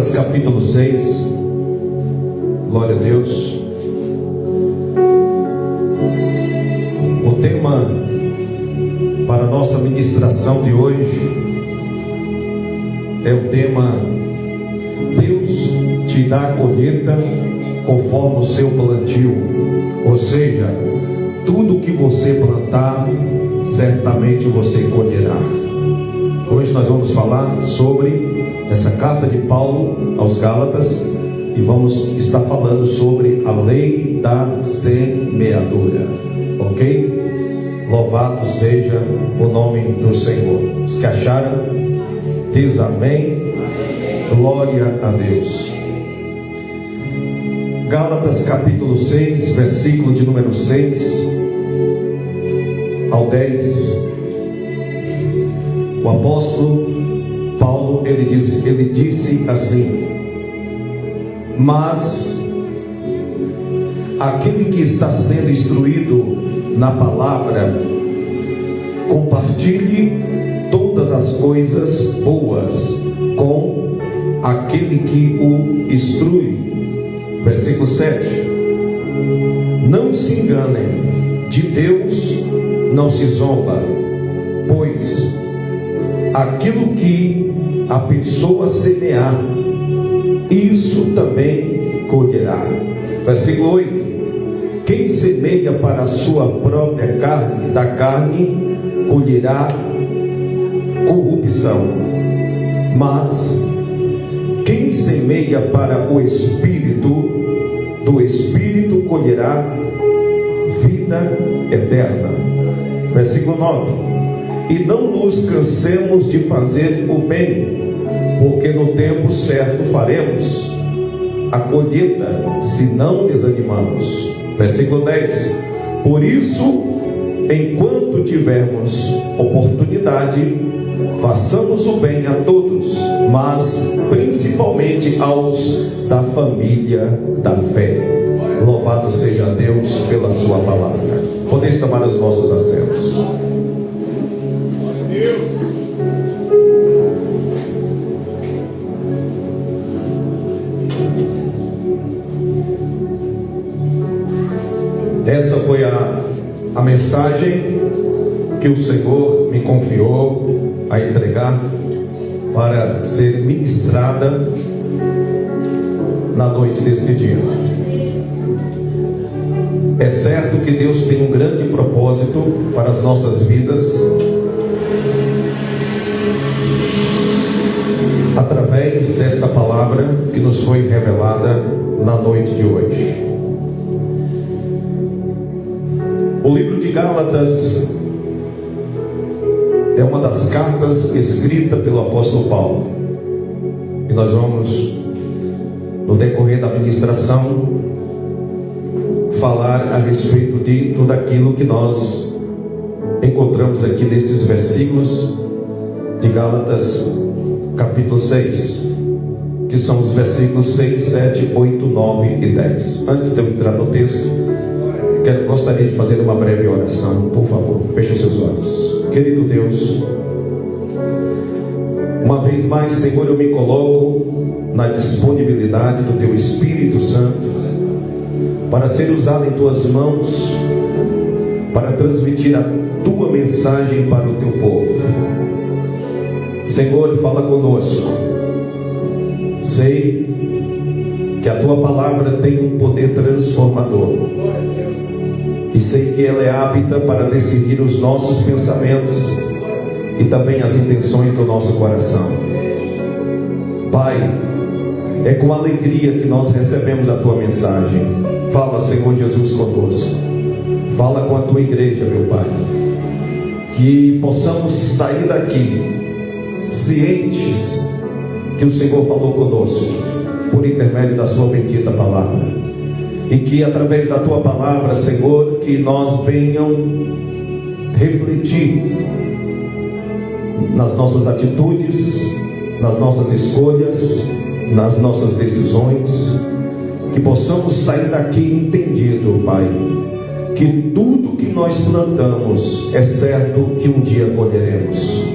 Gálatas capítulo 6, glória a Deus. O tema para a nossa ministração de hoje é o tema: Deus te dá a colheita conforme o seu plantio. Ou seja, tudo que você plantar, certamente você colherá. Hoje nós vamos falar sobre essa carta de Paulo aos Gálatas e vamos estar falando sobre a lei da semeadura, ok? Louvado seja o nome do Senhor. Os que acharam, diz amém. Glória a Deus. Gálatas capítulo 6, versículo de número 6 ao 10. O apóstolo Paulo, ele disse assim: mas aquele que está sendo instruído na palavra, compartilhe todas as coisas boas com aquele que o instrui. Versículo 7: não se enganem, de Deus não se zomba, pois aquilo que a pessoa semear, isso também colherá. Versículo 8: quem semeia para a sua própria carne, da carne colherá corrupção, mas quem semeia para o Espírito, do Espírito colherá vida eterna. Versículo 9: e não nos cansemos de fazer o bem, porque no tempo certo faremos a colheita, se não desanimamos. Versículo 10: por isso, enquanto tivermos oportunidade, façamos o bem a todos, mas principalmente aos da família da fé. Louvado seja Deus pela sua palavra. Podemos tomar os nossos assentos. Essa foi a mensagem que o Senhor me confiou a entregar para ser ministrada na noite deste dia. É certo que Deus tem um grande propósito para as nossas vidas através desta palavra que nos foi revelada na noite de hoje. O livro de Gálatas é uma das cartas escritas pelo apóstolo Paulo, e nós vamos, no decorrer da ministração, falar a respeito de tudo aquilo que nós encontramos aqui nesses versículos de Gálatas capítulo 6, que são os versículos 6, 7, 8, 9 e 10. Antes de eu entrar no texto, gostaria de fazer uma breve oração. Por favor, feche os seus olhos. Querido Deus, uma vez mais, Senhor, eu me coloco na disponibilidade do Teu Espírito Santo para ser usado em Tuas mãos, para transmitir a Tua mensagem para o Teu povo. Senhor, fala conosco. Sei que a Tua palavra tem um poder transformador, e sei que ela é apta para decidir os nossos pensamentos e também as intenções do nosso coração. Pai, é com alegria que nós recebemos a Tua mensagem. Fala, Senhor Jesus, conosco. Fala com a Tua igreja, meu Pai, que possamos sair daqui cientes que o Senhor falou conosco por intermédio da Sua bendita palavra. E que através da Tua palavra, Senhor, que nós venham refletir nas nossas atitudes, nas nossas escolhas, nas nossas decisões, que possamos sair daqui entendido, Pai, que tudo que nós plantamos é certo que um dia colheremos.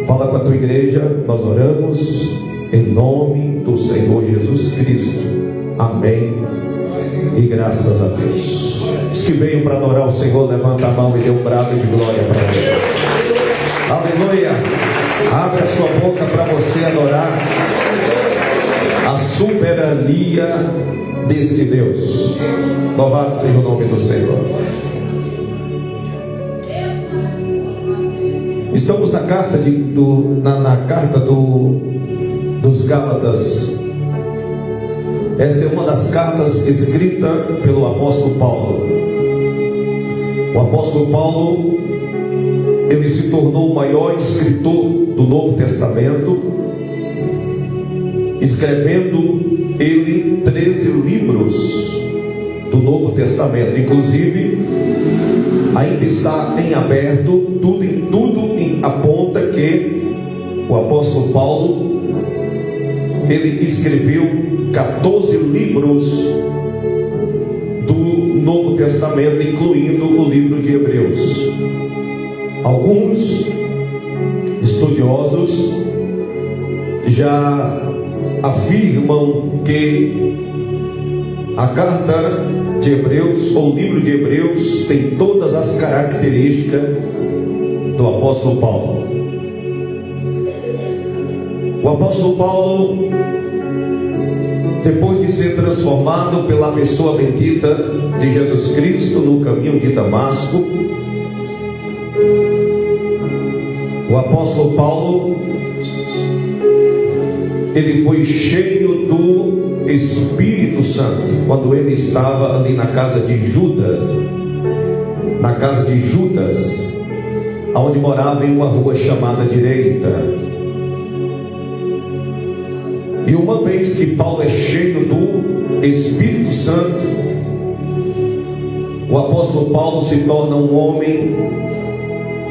Fala com a Tua igreja, nós oramos Em nome do Senhor Jesus Cristo. Amém. E graças a Deus. Os que veio para adorar o Senhor, levanta a mão e dê um brado de glória para Deus. Aleluia. Abre a sua boca para você adorar a soberania deste Deus. Louvado seja o nome do Senhor. Estamos na carta dos Gálatas. Essa é uma das cartas escritas pelo apóstolo Paulo. O apóstolo Paulo, ele se tornou o maior escritor do Novo Testamento, escrevendo ele 13 livros do Novo Testamento. Inclusive, ainda está em aberto, tudo aponta que o apóstolo Paulo, ele escreveu 14 livros do Novo Testamento, incluindo o livro de Hebreus. Alguns estudiosos já afirmam que a carta de Hebreus, ou o livro de Hebreus, tem todas as características do apóstolo Paulo. O apóstolo Paulo, depois de ser transformado pela pessoa bendita de Jesus Cristo no caminho de Damasco, o apóstolo Paulo, ele foi cheio do Espírito Santo quando ele estava ali na casa de Judas, onde morava em uma rua chamada Direita. E uma vez que Paulo é cheio do Espírito Santo, o apóstolo Paulo se torna um homem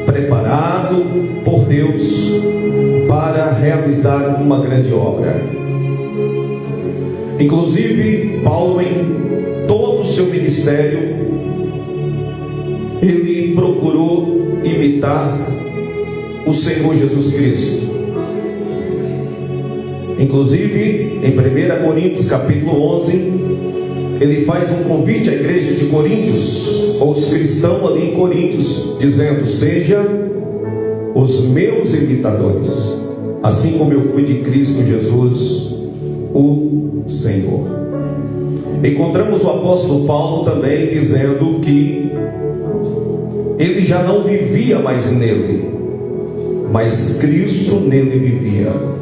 preparado por Deus para realizar uma grande obra. Inclusive, Paulo, em todo o seu ministério, ele procurou imitar o Senhor Jesus Cristo. Inclusive, em 1 Coríntios capítulo 11, ele faz um convite à igreja de Coríntios, ou os cristãos ali em Coríntios, dizendo: sejam os meus imitadores, assim como eu fui de Cristo Jesus, o Senhor. Encontramos o apóstolo Paulo também dizendo que ele já não vivia mais nele, mas Cristo nele vivia.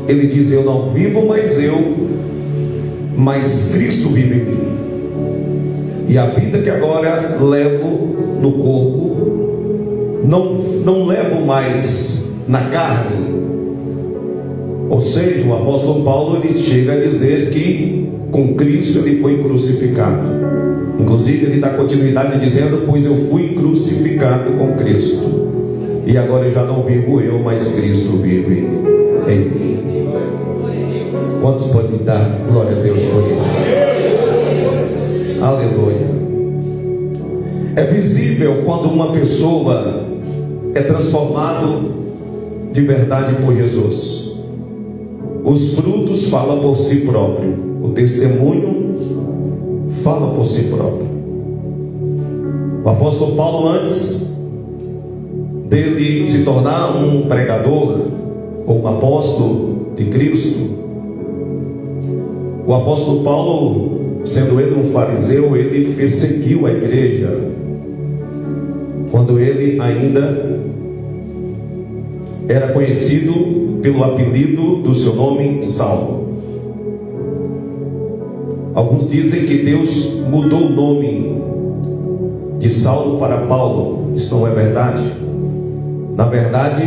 Ele diz: eu não vivo mais eu, mas Cristo vive em mim. E a vida que agora levo no corpo, não levo mais na carne. Ou seja, o apóstolo Paulo, ele chega a dizer que com Cristo ele foi crucificado. Inclusive, ele dá continuidade dizendo: pois eu fui crucificado com Cristo, e agora já não vivo eu, mas Cristo vive em mim. Quantos podem dar glória a Deus por isso? Aleluia. É visível quando uma pessoa é transformada de verdade por Jesus. Os frutos falam por si próprio. O testemunho fala por si próprio. O apóstolo Paulo, antes dele se tornar um pregador ou um apóstolo de Cristo, o apóstolo Paulo, sendo ele um fariseu, ele perseguiu a igreja quando ele ainda era conhecido pelo apelido do seu nome, Saulo. Alguns dizem que Deus mudou o nome de Saulo para Paulo. Isso não é verdade. Na verdade,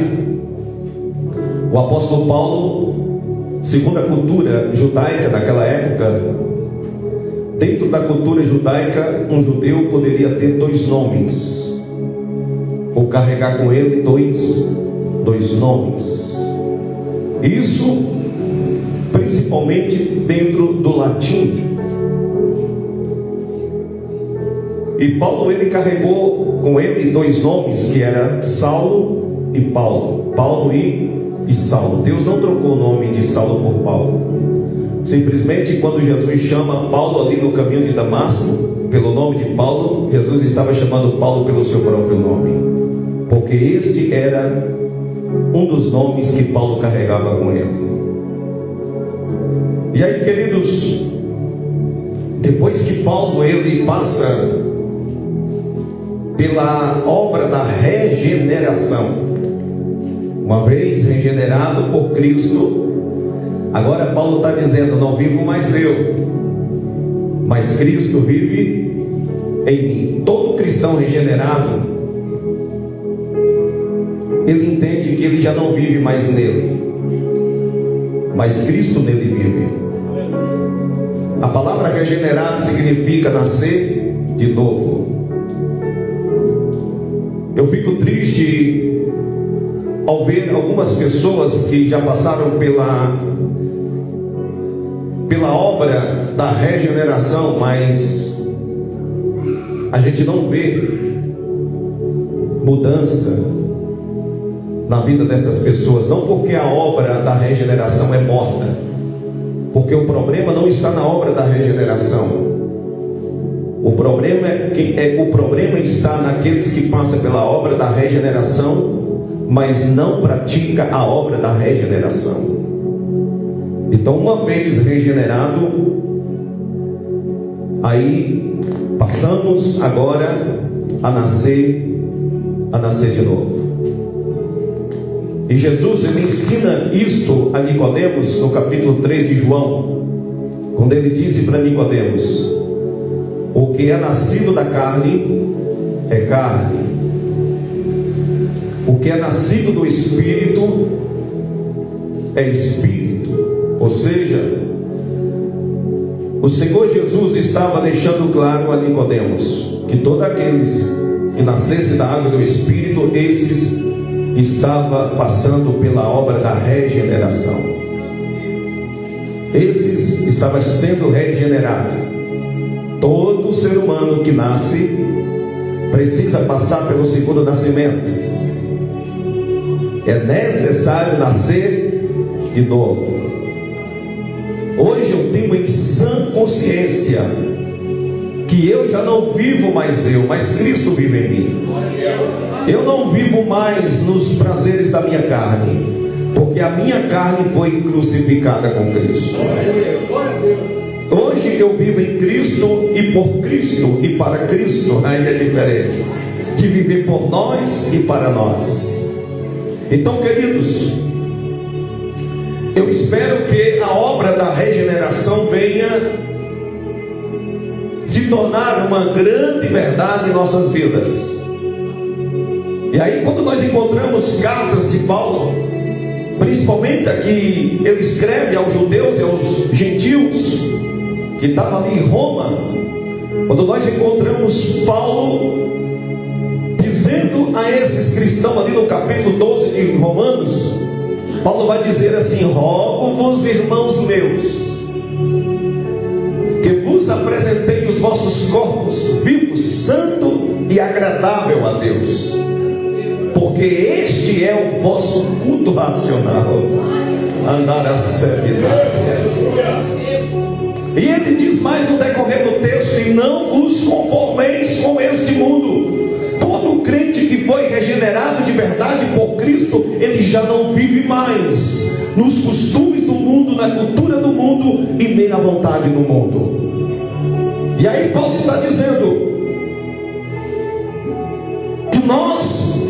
o apóstolo Paulo, segundo a cultura judaica daquela época, dentro da cultura judaica, um judeu poderia ter 2 nomes, ou carregar com ele dois nomes. Isso principalmente dentro do latim. E Paulo, ele carregou com ele 2 nomes, que era Saulo e Paulo. Paulo e e Saulo. Deus não trocou o nome de Saulo por Paulo. Simplesmente quando Jesus chama Paulo ali no caminho de Damasco pelo nome de Paulo, Jesus estava chamando Paulo pelo seu próprio nome, porque este era um dos nomes que Paulo carregava com ele. E aí, queridos, depois que Paulo ele passa pela obra da regeneração, uma vez regenerado por Cristo, agora Paulo está dizendo: não vivo mais eu, mas Cristo vive em mim. Todo cristão regenerado, ele entende que ele já não vive mais nele, mas Cristo nele vive. A palavra regenerado significa nascer de novo. Eu fico triste ao ver algumas pessoas que já passaram pela obra da regeneração, mas a gente não vê mudança na vida dessas pessoas. Não porque a obra da regeneração é morta, porque o problema não está na obra da regeneração. O problema está naqueles que passam pela obra da regeneração, mas não pratica a obra da regeneração. Então, uma vez regenerado, aí passamos agora a nascer de novo. E Jesus ele ensina isto a Nicodemos no capítulo 3 de João, quando ele disse para Nicodemos: o que é nascido da carne é carne, o que é nascido do Espírito é Espírito. Ou seja, o Senhor Jesus estava deixando claro a Nicodemos que todos aqueles que nascessem da água do Espírito, esses estavam passando pela obra da regeneração. Esses estavam sendo regenerados. Todo ser humano que nasce precisa passar pelo segundo nascimento. É necessário nascer de novo. Hoje eu tenho em sã consciência que eu já não vivo mais eu, mas Cristo vive em mim. Eu não vivo mais nos prazeres da minha carne, porque a minha carne foi crucificada com Cristo. Hoje eu vivo em Cristo e por Cristo e para Cristo. Aí é diferente de viver por nós e para nós. Então, queridos, eu espero que a obra da regeneração venha se tornar uma grande verdade em nossas vidas. E aí, quando nós encontramos cartas de Paulo, principalmente aqui ele escreve aos judeus e aos gentios que estavam ali em Roma, quando nós encontramos Paulo dizendo a esses cristãos ali no capítulo 12 de Romanos, Paulo vai dizer assim: rogo-vos, irmãos meus, que vos apresentei os vossos corpos vivos, santo e agradável a Deus, porque este é o vosso culto racional. Andar a seminância. E ele diz mais no decorrer do texto: e não vos conformeis com este mundo. Todo crente que foi regenerado de verdade por Cristo, ele já não vive mais nos costumes do mundo, na cultura do mundo e nem na vontade do mundo. E aí Paulo está dizendo que nós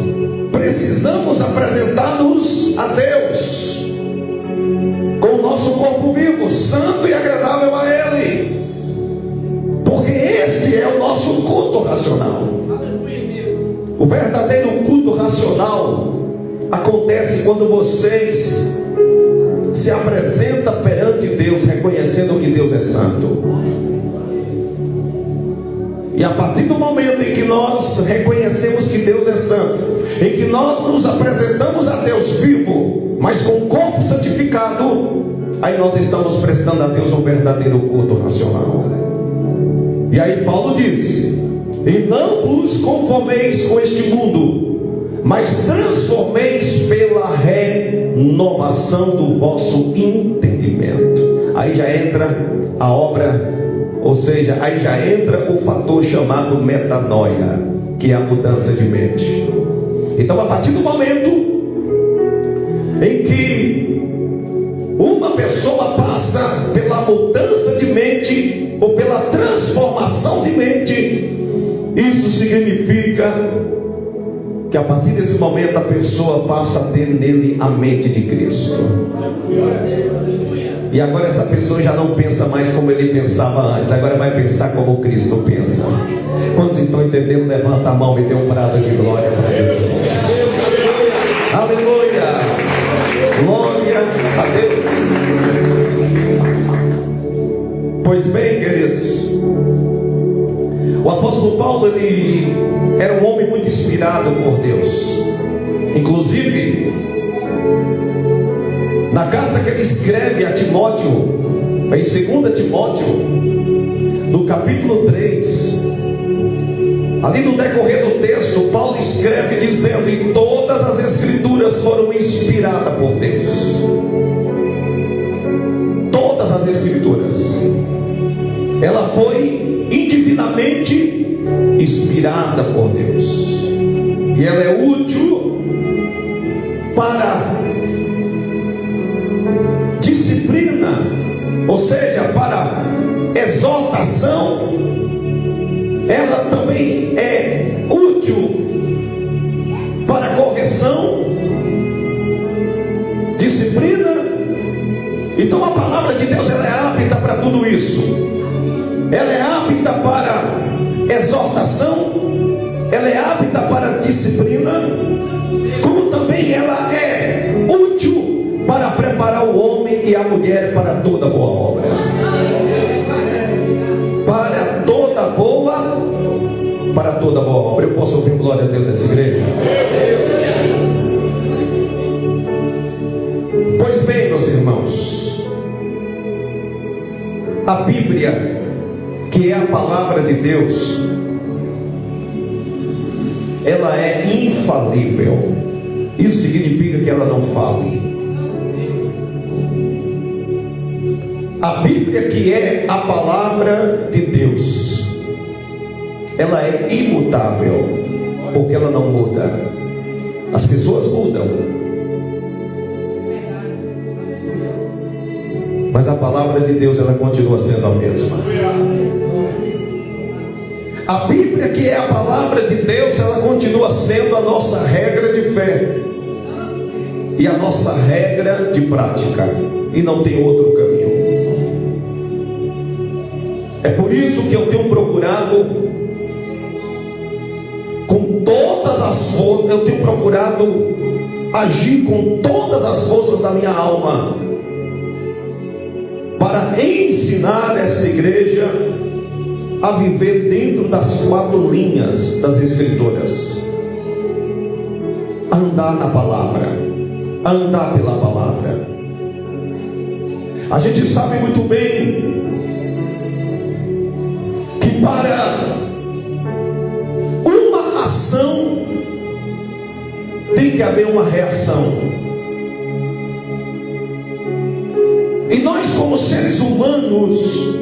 precisamos apresentar-nos a Deus com o nosso corpo vivo, santo e agradável a Ele, porque este é o nosso culto racional. O verdadeiro culto racional acontece quando vocês se apresentam perante Deus, reconhecendo que Deus é santo. E a partir do momento em que nós reconhecemos que Deus é santo, em que nós nos apresentamos a Deus vivo, mas com o corpo santificado, aí nós estamos prestando a Deus um verdadeiro culto racional. E aí Paulo diz: e não vos conformeis com este mundo, mas transformeis pela renovação do vosso entendimento. Aí já entra a obra, ou seja, aí já entra o fator chamado metanoia, que é a mudança de mente. Então, a partir do momento em que uma pessoa passa pela mudança de mente, ou pela transformação de mente, isso significa que a partir desse momento a pessoa passa a ter nele a mente de Cristo. E agora essa pessoa já não pensa mais como ele pensava antes, agora vai pensar como Cristo pensa. Quantos estão entendendo? Levanta a mão e dê um brado de glória para Jesus. Aleluia! Glória a Deus. Pois bem, queridos, o apóstolo Paulo, ele era um homem muito inspirado por Deus. Inclusive, na carta que ele escreve a Timóteo, em 2 Timóteo, no capítulo 3, ali no decorrer do texto, Paulo escreve dizendo: e todas as escrituras foram inspiradas por Deus. Todas as escrituras, ela foi individualmente inspirada por Deus, e ela é útil para disciplina, ou seja, para exortação. Ela também é útil para correção, disciplina. Então a palavra de Deus, ela é apta para tudo isso. Ela é apta para exortação, ela é apta para disciplina, como também ela é útil para preparar o homem e a mulher para toda boa obra. Para toda boa obra. Eu posso ouvir glória a Deus nessa igreja? Pois bem, meus irmãos, a Bíblia, que é a palavra de Deus, ela é infalível. Isso significa que ela não fale. A Bíblia, que é a palavra de Deus, ela é imutável, porque ela não muda. As pessoas mudam, mas a palavra de Deus, ela continua sendo a mesma. A Bíblia, que é a palavra de Deus, ela continua sendo a nossa regra de fé e a nossa regra de prática, e não tem outro caminho. É por isso que eu tenho procurado eu tenho procurado agir com todas as forças da minha alma para ensinar esta igreja a viver dentro das 4 linhas das Escrituras, a andar na palavra, a andar pela palavra. A gente sabe muito bem que para uma ação tem que haver uma reação. E nós, como seres humanos,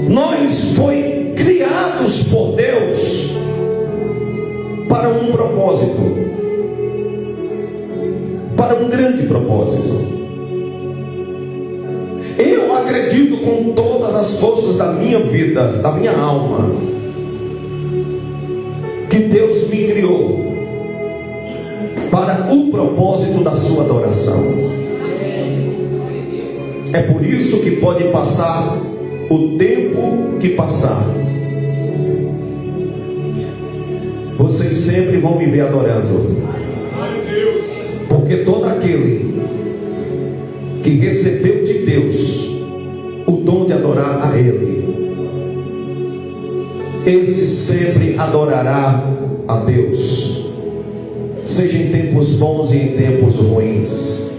nós foi criados por Deus para um propósito, para um grande propósito. Eu acredito com todas as forças da minha vida, da minha alma, que Deus me criou para o propósito da sua adoração. É por isso que pode passar o tempo que passar, vocês sempre vão me ver adorando, porque todo aquele que recebeu de Deus o dom de adorar a Ele, esse sempre adorará a Deus, seja em tempos bons e em tempos ruins.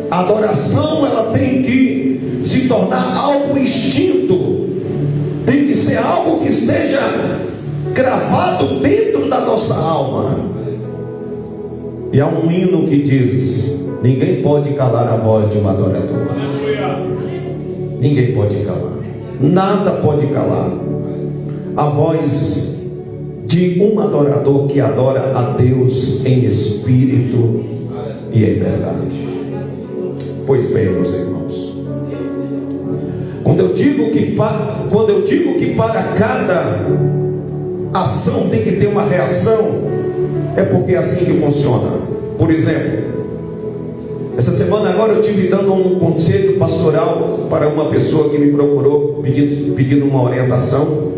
A adoração, ela tem que se tornar algo instinto, tem que ser algo que esteja gravado dentro da nossa alma. E há um hino que diz: ninguém pode calar a voz de um adorador. Ninguém pode calar. Nada pode calar a voz de um adorador que adora a Deus em espírito e em verdade. Pois bem, meus irmãos, quando eu digo que para cada ação tem que ter uma reação, é porque é assim que funciona. Por exemplo, essa semana agora eu estive dando um conselho pastoral para uma pessoa que me procurou pedindo uma orientação,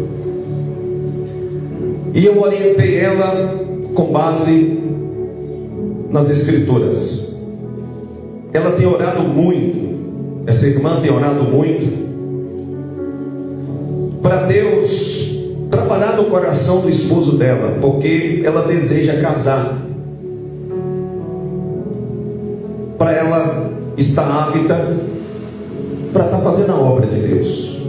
e eu orientei ela com base nas Escrituras. Ela tem orado muito, essa irmã tem orado muito para Deus trabalhar no coração do esposo dela, porque ela deseja casar, para ela estar apta para estar fazendo a obra de Deus.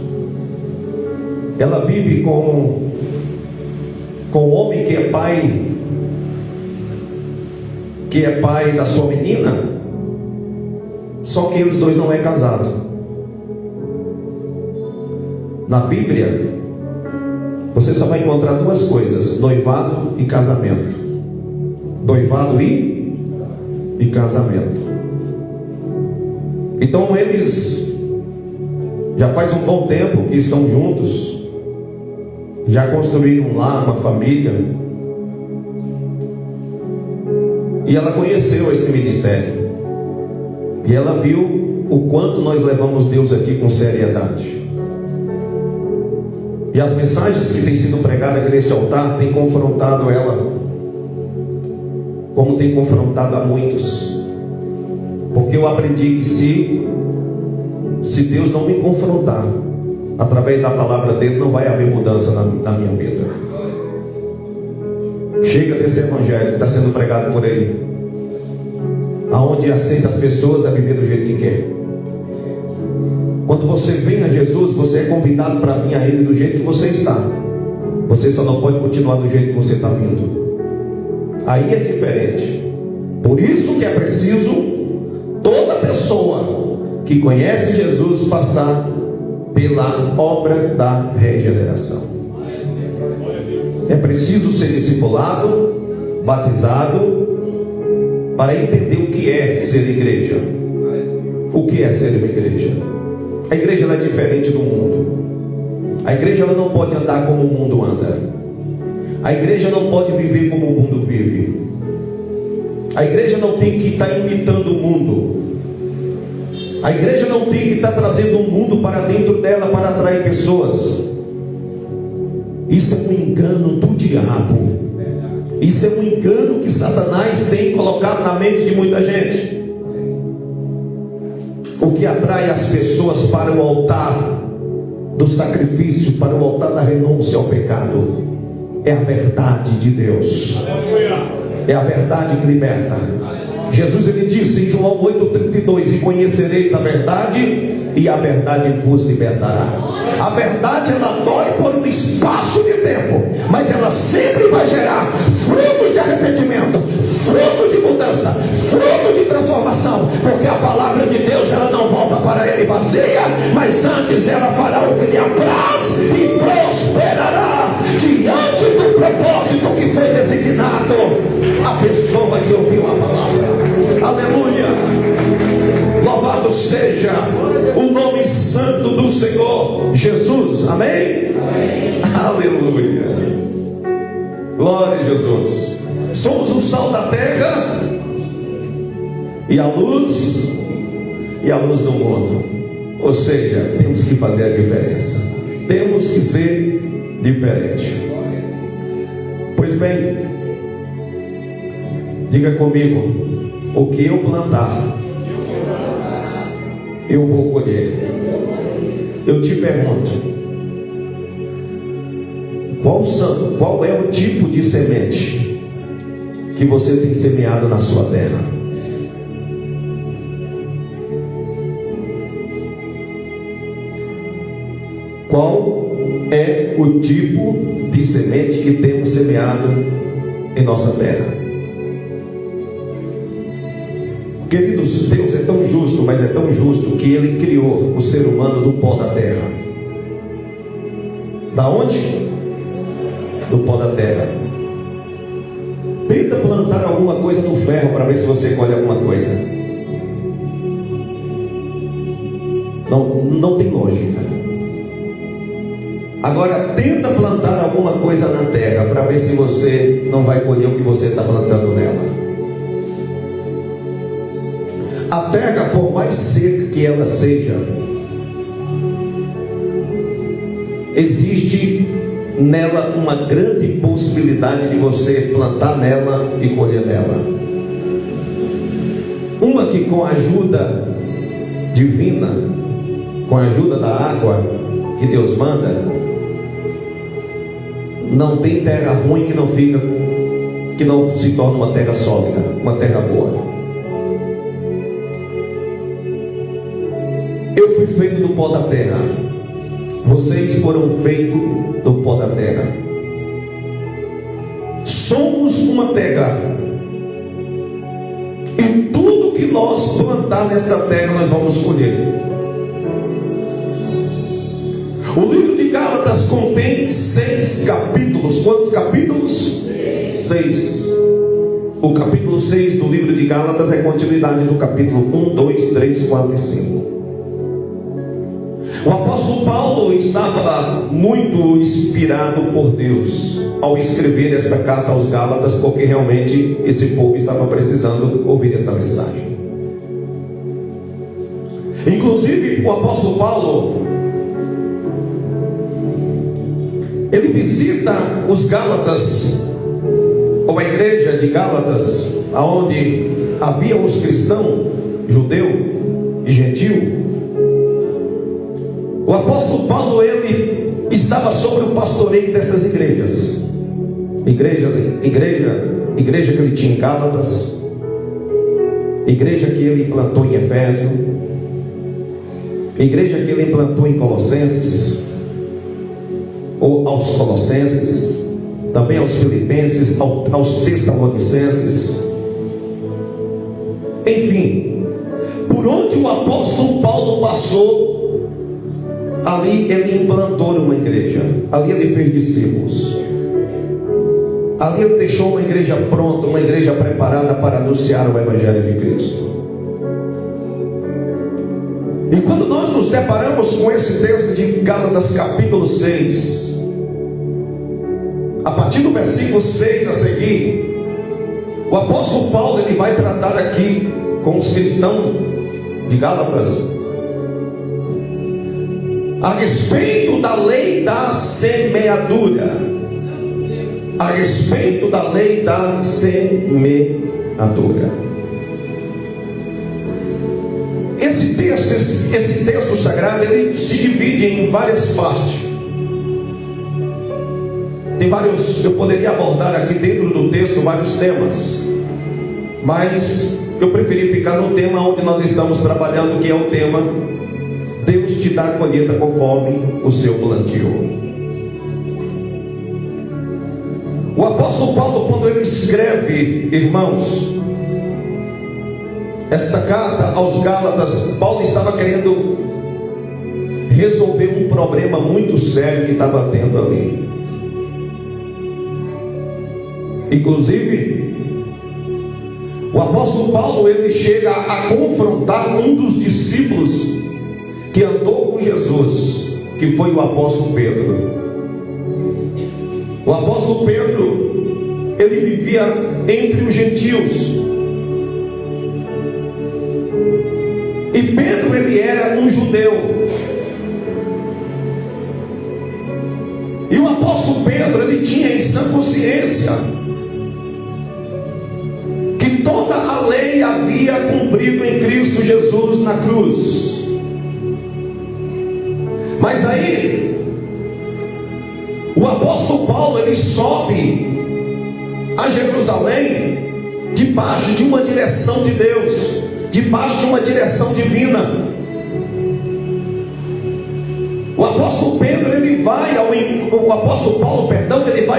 Ela vive com o homem que é pai da sua menina, só que eles dois não é casado. Na Bíblia você só vai encontrar duas coisas: noivado e casamento. Noivado e casamento. Então eles já faz um bom tempo que estão juntos, já construíram lá uma família, e ela conheceu esse ministério, e ela viu o quanto nós levamos Deus aqui com seriedade. E as mensagens que têm sido pregadas aqui neste altar têm confrontado ela, como tem confrontado a muitos. Porque eu aprendi que se Deus não me confrontar através da palavra dele, não vai haver mudança na minha vida. Chega desse evangelho que está sendo pregado por ele, aonde aceita as pessoas a viver do jeito que quer. Quando você vem a Jesus, você é convidado para vir a ele do jeito que você está. Você só não pode continuar do jeito que você está vindo. Aí é diferente. Por isso que é preciso toda pessoa que conhece Jesus passar pela obra da regeneração. É preciso ser discipulado, batizado, para entender o que é ser igreja. O que é ser uma igreja? A igreja ela é diferente do mundo. A igreja ela não pode andar como o mundo anda. A igreja não pode viver como o mundo vive. A igreja não tem que estar imitando o mundo. A igreja não tem que estar trazendo o mundo para dentro dela para atrair pessoas. Isso é um engano do diabo. Isso é um engano que Satanás tem colocado na mente de muita gente. O que atrai as pessoas para o altar do sacrifício, para o altar da renúncia ao pecado, é a verdade de Deus. É a verdade que liberta. Jesus ele disse em João 8,32: e conhecereis a verdade, e a verdade vos libertará. A verdade ela dói por um espaço de tempo, mas ela sempre vai gerar frutos de arrependimento, frutos de mudança, frutos de transformação, porque a palavra de Deus ela não volta para ele vazia, mas antes ela fará o que lhe apraz e prosperará diante do propósito que foi designado a pessoa que ouviu a palavra. Aleluia! Louvado seja o nome santo do Senhor Jesus. Amém? Amém. Aleluia! Glória a Jesus. Somos o sal da terra e a luz do mundo. Ou seja, temos que fazer a diferença. Temos que ser diferente. Pois bem, diga comigo: o que eu plantar, eu vou colher. Eu te pergunto, qual é o tipo de semente que você tem semeado na sua terra? Qual é o tipo de semente que temos semeado em nossa terra? Deus é tão justo, mas é tão justo que Ele criou o ser humano do pó da terra. Da onde? Do pó da terra. Tenta plantar alguma coisa no ferro para ver se você colhe alguma coisa. Não tem lógica. Agora tenta plantar alguma coisa na terra para ver se você não vai colher o que você está plantando nela. A terra, por mais seca que ela seja, existe nela uma grande possibilidade de você plantar nela e colher nela. Uma que, com a ajuda divina, com a ajuda da água que Deus manda, não tem terra ruim que não se torne uma terra sólida, uma terra boa. Eu fui feito do pó da terra. Vocês foram feitos do pó da terra. Somos uma terra. E tudo que nós plantar nesta terra, nós vamos colher. O livro de Gálatas contém 6 capítulos. Quantos capítulos? 6. O capítulo 6 do livro de Gálatas é continuidade do capítulo 1, 2, 3, 4 e 5. O apóstolo Paulo estava muito inspirado por Deus ao escrever esta carta aos Gálatas, porque realmente esse povo estava precisando ouvir esta mensagem. Inclusive, o apóstolo Paulo, ele visita os Gálatas, ou a igreja de Gálatas, aonde havia os cristãos, judeu e gentil. O apóstolo Paulo, ele estava sobre o pastoreio dessas igrejas. Igreja que ele tinha em Gálatas, igreja que ele implantou em Efésio, igreja que ele implantou em Colossenses, ou aos Colossenses, também aos Filipenses, aos Tessalonicenses. Enfim, por onde o apóstolo Paulo passou, ali ele implantou uma igreja, ali ele fez discípulos, ali ele deixou uma igreja pronta, uma igreja preparada para anunciar o Evangelho de Cristo. E quando nós nos deparamos com esse texto de Gálatas capítulo 6, a partir do versículo 6 a seguir, o apóstolo Paulo ele vai tratar aqui com os cristãos de Gálatas a respeito da lei da semeadura. A respeito da lei da semeadura. Esse texto sagrado, ele se divide em várias partes. Tem vários, eu poderia abordar aqui dentro do texto vários temas, mas eu preferi ficar no tema onde nós estamos trabalhando, que é o tema: Deus te dá a colheita conforme o seu plantio. O apóstolo Paulo, quando ele escreve, irmãos, esta carta aos Gálatas, Paulo estava querendo resolver um problema muito sério que estava tendo ali. Inclusive, o apóstolo Paulo, ele chega a confrontar um dos discípulos que andou com Jesus, que foi o apóstolo Pedro. O apóstolo Pedro, ele vivia entre os gentios, e Pedro, ele era um judeu. E o apóstolo Pedro, ele tinha em sã consciência que toda a lei havia cumprido em Cristo Jesus na cruz. Mas aí, o apóstolo Paulo, ele sobe a Jerusalém debaixo de uma direção de Deus, debaixo de uma direção divina. O apóstolo Paulo, ele vai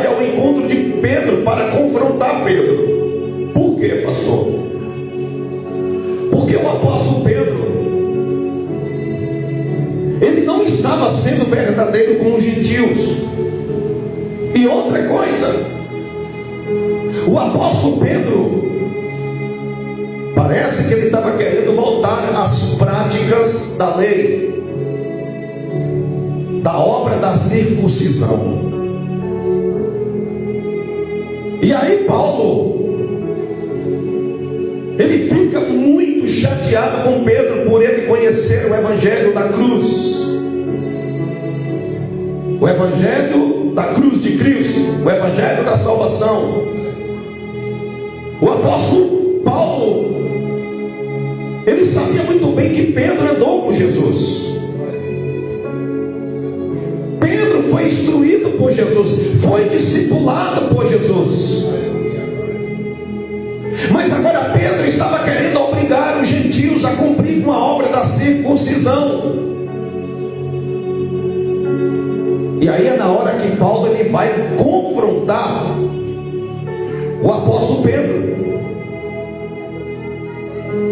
ao encontro de Pedro para confrontar Pedro. Por quê, pastor? Porque Porque o apóstolo Pedro, ele não estava sendo verdadeiro com os gentios. E outra coisa, o apóstolo Pedro, parece que ele estava querendo voltar às práticas da lei, da obra da circuncisão. E aí Paulo, ele fica muito chateado com Pedro por ele conhecer o evangelho da cruz, o evangelho da cruz de Cristo, o evangelho da salvação. O apóstolo Paulo, ele sabia muito bem que Pedro andou com Jesus. Pedro foi instruído por Jesus, foi discipulado por Jesus. Mas agora Pedro estava querendo obrigar os gentios a cumprir com a obra da circuncisão. E aí é na hora que Paulo ele vai confrontar o apóstolo Pedro.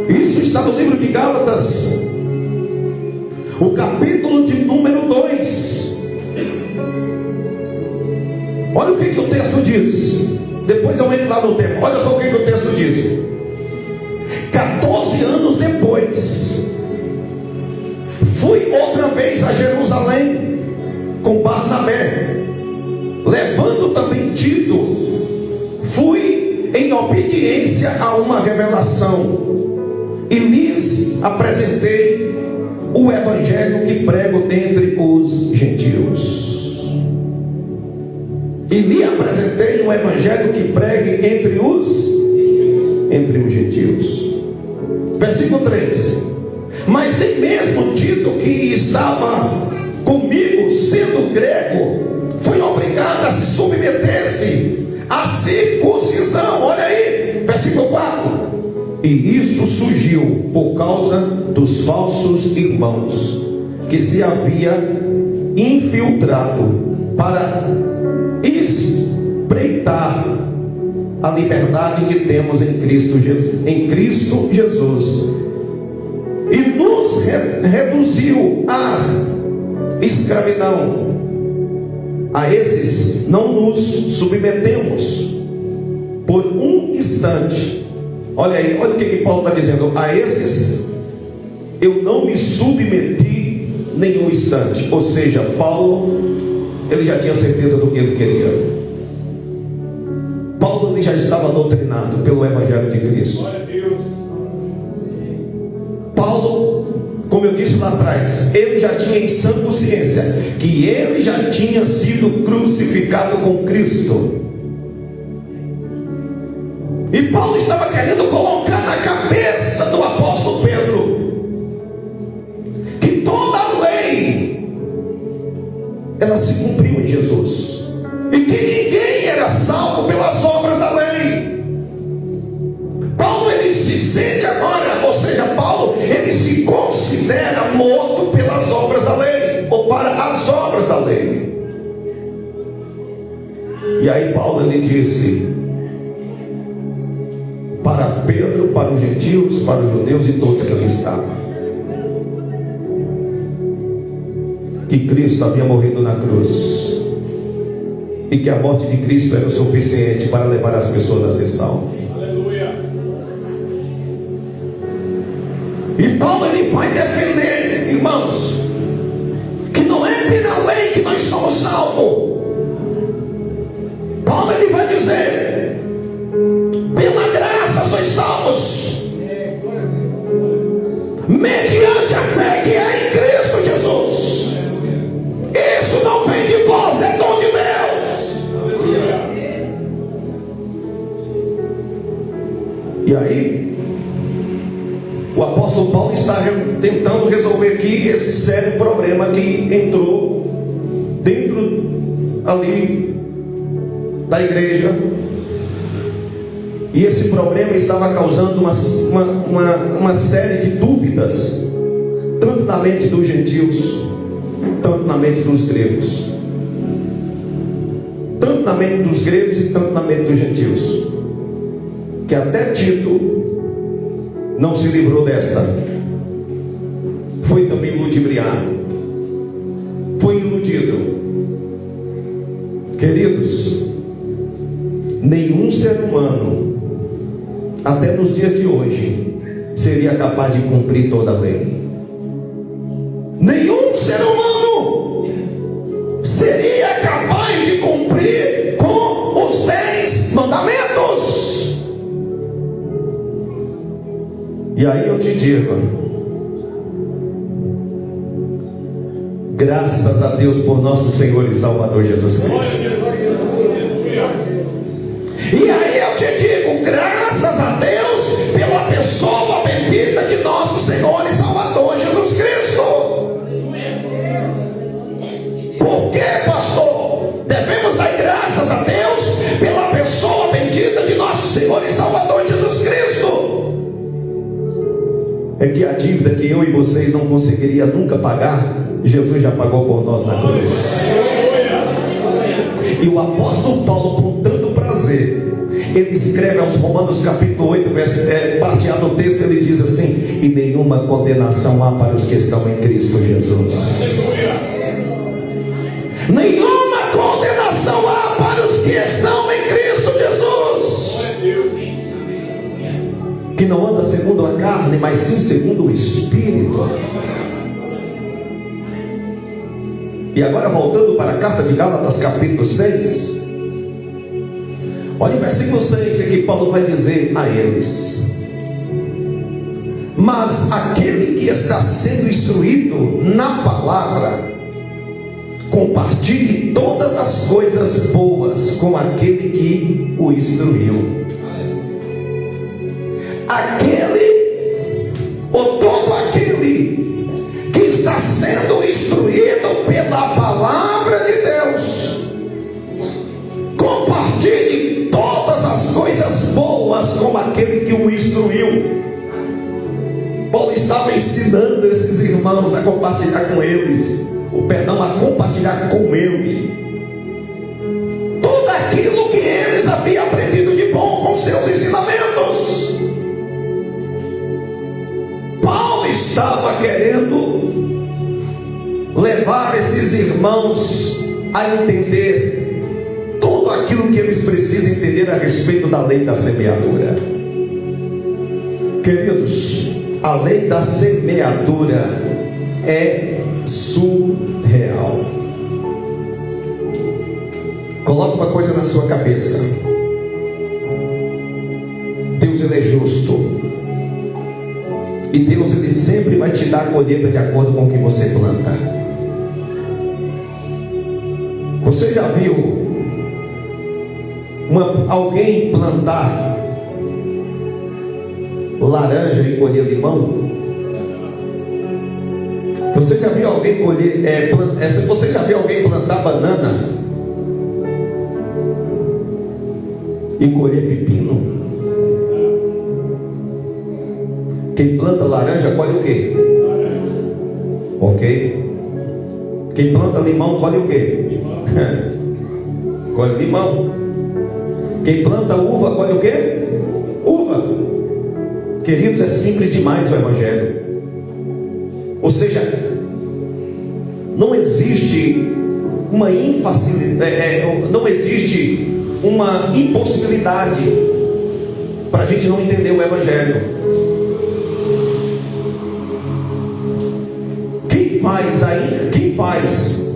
Isso está no livro de Gálatas, o capítulo de número 2. Olha o que o texto diz. Depois eu entro lá no tema. Olha só o que o texto diz. 14 anos depois, fui outra vez a Jerusalém com Barnabé, levando também Tito. Fui em obediência a uma revelação e lhes apresentei o evangelho que prego dentre os gentios. E lhe apresentei um evangelho que pregue entre os gentios. Versículo 3. Mas nem mesmo Tito, que estava comigo, sendo grego, foi obrigado a se submeter-se à circuncisão. Olha aí, versículo 4. E isto surgiu por causa dos falsos irmãos que se havia infiltrado para espreitar a liberdade que temos em Cristo Jesus, e nos reduziu à escravidão. A esses não nos submetemos por um instante. Olha aí, olha o que Paulo está dizendo. A esses eu não me submeti nenhum instante. Ou seja, Paulo, ele já tinha certeza do que ele queria. Paulo, ele já estava doutrinado pelo evangelho de Cristo. Paulo, como eu disse lá atrás, ele já tinha em sã consciência que ele já tinha sido crucificado com Cristo. E Paulo estava querendo colocar na cabeça do apóstolo Pedro que toda a lei ela se cumpriu em Jesus, e que ninguém era salvo pelas obras da lei. Paulo, ele se sente agora, ou seja, Paulo, ele se considera morto pelas obras da lei, ou para as obras da lei. E aí Paulo, ele disse para Pedro, para os gentios, para os judeus e todos que ali estavam, que Cristo havia morrido na cruz, e que a morte de Cristo era o suficiente para levar as pessoas a ser salvas. Aleluia. E Paulo, ele vai defender, irmãos, que não é pela lei que nós somos salvos. Paulo, ele vai dizer: pela graça sois salvos, mediante a fé que é em Cristo Jesus. Isso não vem de vós, é dom de Deus. E aí, o apóstolo Paulo está tentando resolver aqui esse sério problema que entrou dentro ali da igreja. E esse problema estava causando uma série de dúvidas, tanto na mente dos gentios, tanto na mente dos gregos. Tanto na mente dos gregos e tanto na mente dos gentios. Que até Tito, não se livrou desta. Foi também ludibriado, foi iludido. Queridos, nenhum ser humano, até nos dias de hoje, seria capaz de cumprir toda a lei. Nenhum ser humano seria capaz de cumprir com os 10 mandamentos. E aí eu te digo, graças a Deus por nosso Senhor e Salvador Jesus Cristo. E aí eu te digo, graças a Deus pela pessoa bendita de nosso Senhor e Salvador Jesus Cristo. Por que, pastor, devemos dar graças a Deus pela pessoa bendita de nosso Senhor e Salvador Jesus Cristo? É que a dívida que eu e vocês não conseguiria nunca pagar, Jesus já pagou por nós na cruz. E o apóstolo Paulo, com tanto prazer, ele escreve aos Romanos capítulo 8, parte A do texto, ele diz assim: e nenhuma condenação há para os que estão em Cristo Jesus. Nenhuma condenação há para os que estão em Cristo Jesus, que não anda segundo a carne, mas sim segundo o Espírito. E agora voltando para a carta de Gálatas capítulo 6, olha o versículo 6, que Paulo vai dizer a eles: mas aquele que está sendo instruído na palavra, compartilhe todas as coisas boas com aquele que o instruiu. Aquele, ou todo aquele que está sendo instruído pela palavra de Deus, compartilhe todas as coisas boas com aquele que o instruiu. Paulo estava ensinando esses irmãos a compartilhar com eles, a compartilhar com ele tudo aquilo que eles haviam aprendido de bom com seus ensinamentos. Paulo estava querendo levar esses irmãos a entender tudo aquilo que eles precisam entender a respeito da lei da semeadura. Queridos, a lei da semeadura é surreal. Coloque uma coisa na sua cabeça: Deus, ele é justo, e Deus, ele sempre vai te dar a colheita de acordo com o que você planta. Você já viu alguém plantar laranja e colher limão? Você já viu alguém você já viu alguém plantar banana e colher pepino? Quem planta laranja colhe o quê? Ok? Quem planta limão colhe o quê? Colhe limão. Quem planta uva colhe o quê? Uva. Queridos, é simples demais o Evangelho. Ou seja, não existe uma não existe uma impossibilidade para a gente não entender o Evangelho. Quem faz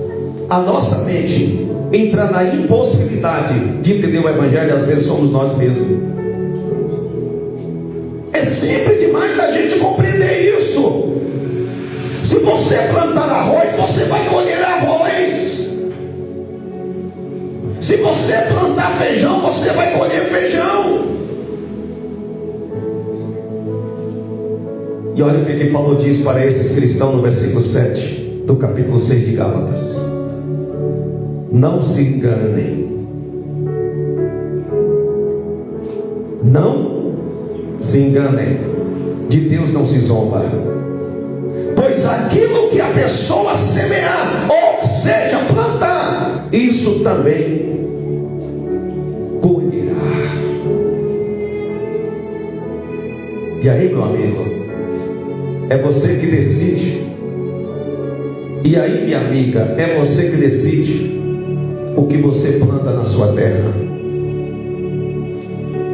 a nossa mente entrar na impossibilidade de entender o Evangelho, às vezes somos nós mesmos. É simples demais da gente compreender isso. Se você plantar arroz, você vai colher arroz. Se você plantar feijão, você vai colher feijão. E olha o que Paulo diz para esses cristãos no versículo 7 do capítulo 6 de Gálatas: não se enganem. Não se enganem. De Deus não se zomba. Pois aquilo que a pessoa semear, ou seja, plantar, isso também colherá. E E aí, meu amigo, é você que decide. E aí, minha amiga, é você que decide o que você planta na sua terra.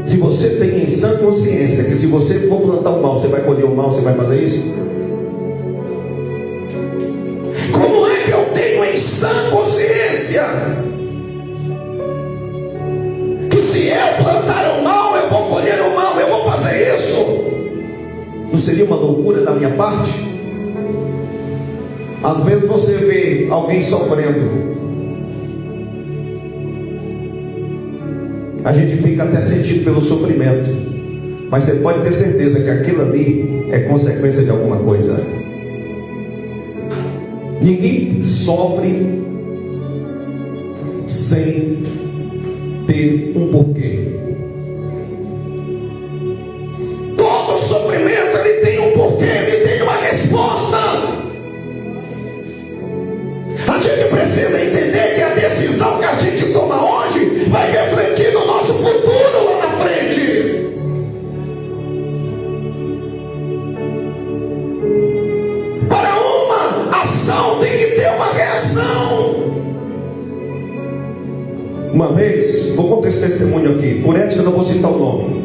Se você tem em sã consciência que se você for plantar o mal, você vai colher o mal, você vai fazer isso? Como é que eu tenho em sã consciência que se eu plantar o mal, eu vou colher o mal, eu vou fazer isso? Não seria uma loucura da minha parte? Às vezes você vê alguém sofrendo, a gente fica até sentido pelo sofrimento, mas você pode ter certeza que aquilo ali é consequência de alguma coisa. Ninguém sofre sem ter um porquê. Todo sofrimento ele tem um porquê, ele tem uma resposta. A gente precisa entender que a decisão que a gente toma hoje vai refletir no nosso futuro lá na frente. Para uma ação tem que ter uma reação. Uma vez, vou contar esse testemunho aqui, por ética eu não vou citar o nome.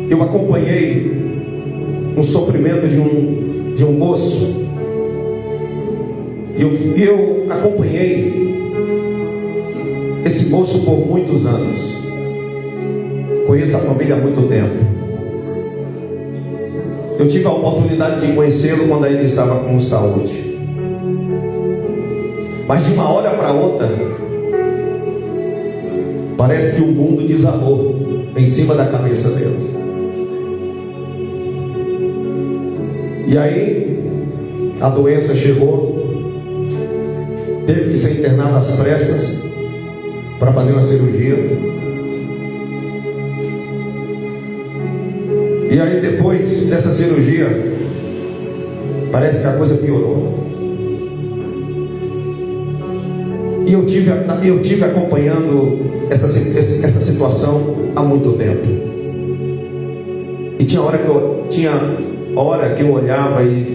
Eu acompanhei um sofrimento de um moço. Eu acompanhei esse moço por muitos anos. Conheço a família há muito tempo. Eu tive a oportunidade de conhecê-lo quando ele estava com saúde. Mas de uma hora para outra, parece que o mundo desabou em cima da cabeça dele. E aí, a doença chegou, teve que ser internado às pressas para fazer uma cirurgia. E aí, depois dessa cirurgia, parece que a coisa piorou. E eu tive acompanhando essa situação há muito tempo. E tinha hora que eu olhava e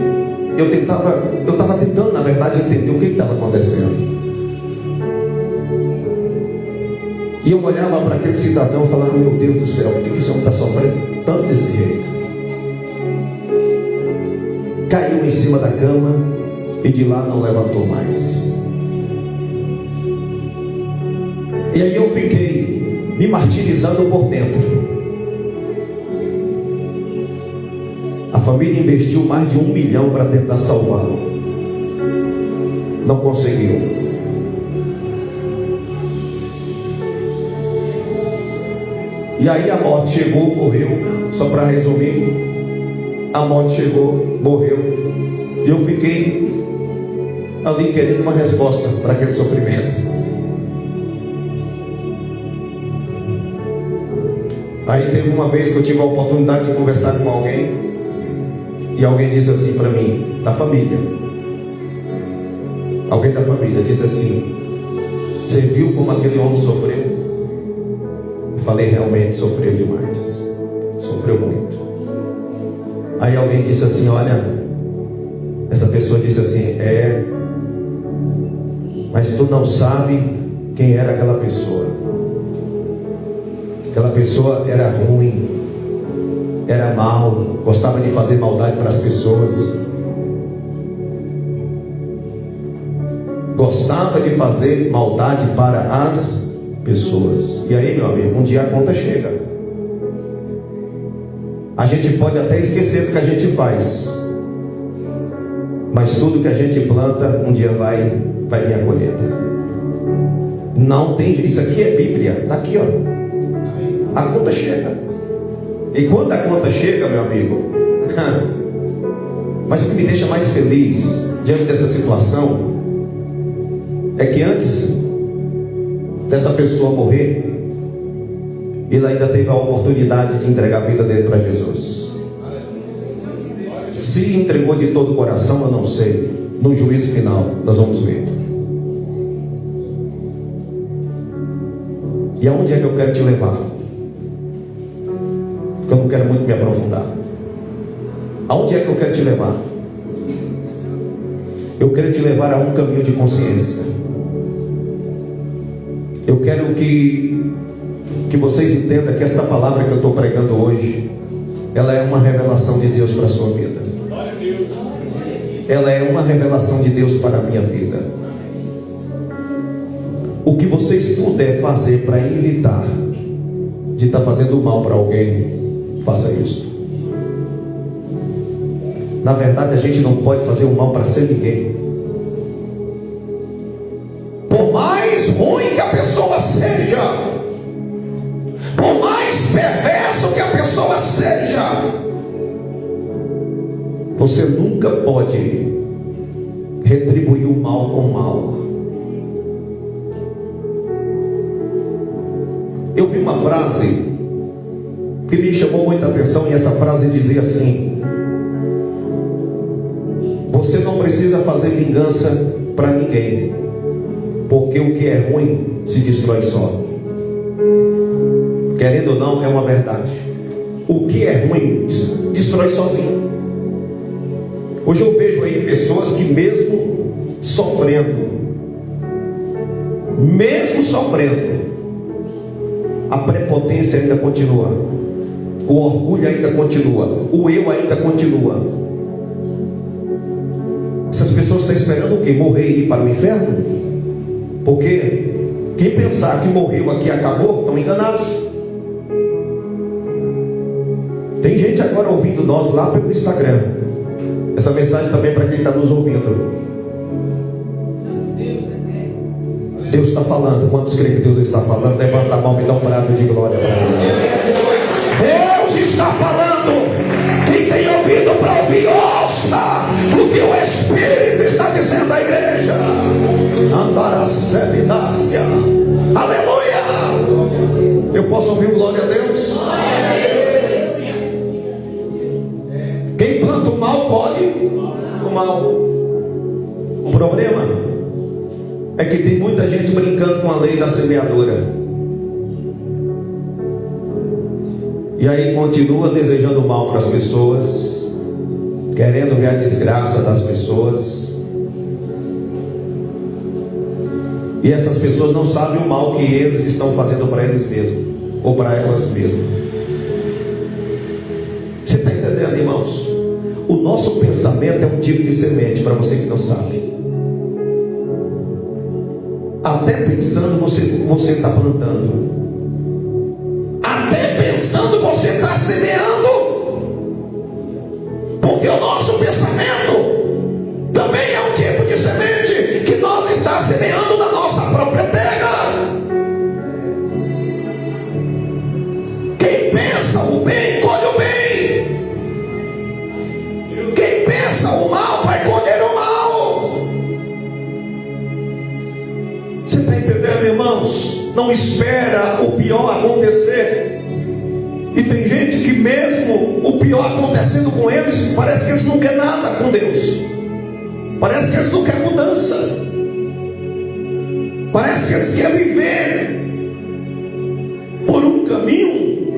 eu estava tentando, na verdade, entender o que estava acontecendo. E eu olhava para aquele cidadão e falava: meu Deus do céu, por que esse homem está sofrendo tanto desse jeito? Caiu em cima da cama e de lá não levantou mais. E aí eu fiquei me martirizando por dentro. A família investiu mais de 1 milhão para tentar salvá-lo. Não conseguiu. E aí a morte chegou, morreu. Só para resumir, a morte chegou, morreu. E eu fiquei ali querendo uma resposta para aquele sofrimento. Aí teve uma vez que eu tive a oportunidade de conversar com alguém, e alguém disse assim para mim, da família, alguém da família disse assim: você viu como aquele homem sofreu? Eu falei: realmente sofreu demais, sofreu muito. Aí alguém disse assim: olha, essa pessoa disse assim: mas tu não sabe quem era aquela pessoa. Aquela pessoa era ruim, era mal, gostava de fazer maldade para as pessoas, gostava de fazer maldade para as pessoas. E aí, meu amigo, um dia a conta chega. A gente pode até esquecer do que a gente faz, mas tudo que a gente planta, um dia vai vir a colheita. Não tem, isso aqui é Bíblia, está aqui, ó. A conta chega. E quando a conta chega, meu amigo, mas o que me deixa mais feliz diante dessa situação é que antes dessa pessoa morrer, ele ainda teve a oportunidade de entregar a vida dele para Jesus. Se entregou de todo o coração, eu não sei. No juízo final, nós vamos ver. E aonde é que eu quero te levar? que eu não quero muito me aprofundar. Aonde é que eu quero te levar? Eu quero te levar a um caminho de consciência. Eu quero que vocês entendam que esta palavra que eu estou pregando hoje, ela é uma revelação de Deus para a sua vida. Ela é uma revelação de Deus para a minha vida. O que vocês puderem fazer para evitar de estar fazendo mal para alguém, faça isso. Na verdade, a gente não pode fazer o mal para ser ninguém. Por mais ruim que a pessoa seja, por mais perverso que a pessoa seja, você nunca pode retribuir o mal com o mal. Eu vi uma frase que me chamou muita atenção, e essa frase dizia assim: você não precisa fazer vingança para ninguém, porque o que é ruim se destrói só. Querendo ou não, é uma verdade. O que é ruim destrói sozinho. Hoje eu vejo aí pessoas que mesmo sofrendo, a prepotência ainda continua, o orgulho ainda continua, o eu ainda continua. Essas pessoas estão esperando o quê? Morrer e ir para o inferno? Porque quem pensar que morreu aqui acabou, estão enganados. Tem gente agora ouvindo nós lá pelo Instagram. Essa mensagem também é para quem está nos ouvindo. Deus está falando. Quantos creem que Deus está falando? Levanta a mão e dá um brado de glória para Ele. Deus está falando. Quem tem ouvido para ouvir, ouça o que o Espírito está dizendo à igreja. Andaracemidácia. Aleluia. Eu posso ouvir glória a Deus? Quem planta o mal, colhe o mal. O problema é que tem muita gente brincando com a lei da semeadura, e aí continua desejando mal para as pessoas, querendo ver a desgraça das pessoas, e essas pessoas não sabem o mal que eles estão fazendo para eles mesmos, ou para elas mesmas. Você está entendendo, irmãos? O nosso pensamento é um tipo de semente, para você que não sabe. Até pensando você está plantando. Até pensando você está semeando. Porque o nosso pensamento também é um tipo de semente que nós estamos semeando na nossa própria terra. Quem pensa o bem, colhe o bem. Quem pensa o mal, vai colher o mal. Você está entendendo, irmãos? Não espera o pior acontecer. E tem gente que mesmo o pior acontecendo com eles, parece que eles não querem nada com Deus. Parece que eles não querem mudança. Parece que eles querem viver por um caminho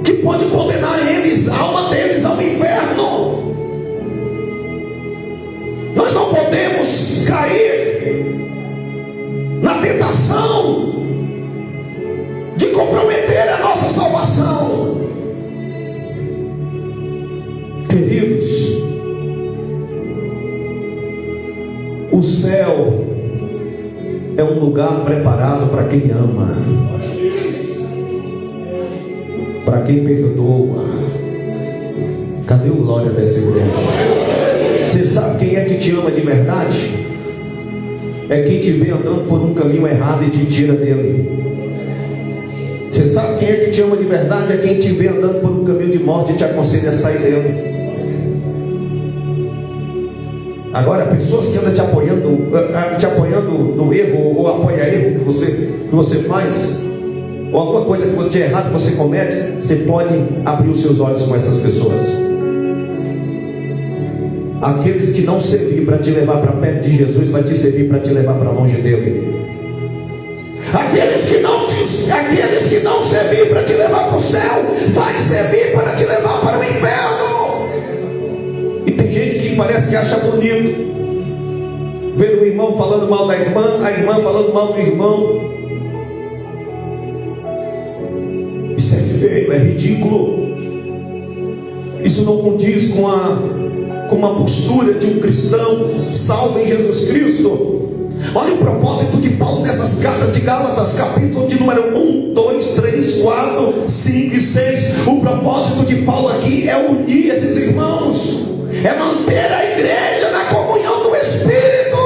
que pode condenar eles, a alma deles, ao inferno. Nós não podemos cair na tentação de comprometer a nossa salvação. Queridos, o céu é um lugar preparado para quem ama, para quem perdoa. Cadê o glória dessa igreja? Você sabe quem é que te ama de verdade? É quem te vê andando por um caminho errado e te tira dele. Você sabe quem é que te ama de verdade? É quem te vê andando por um caminho de morte e te aconselha a sair dele. Agora, pessoas que andam te apoiando no erro, ou apoia erro que você faz, ou alguma coisa de errado que você comete, você pode abrir os seus olhos com essas pessoas. Aqueles que não servir para te levar para perto de Jesus, vai te servir para te levar para longe dele. Aqueles que não te Mas aqueles que não servir para te levar para o céu, vai servir para te levar para o inferno. E tem gente que parece que acha bonito ver o irmão falando mal da irmã, a irmã falando mal do irmão. Isso é feio, é ridículo. Isso não condiz com uma postura de um cristão salvo em Jesus Cristo. Olha o propósito de Paulo nessas cartas de Gálatas, capítulo de número 1, 2, 3, 4, 5 e 6. O propósito de Paulo aqui é unir esses irmãos, é manter a igreja na comunhão do Espírito.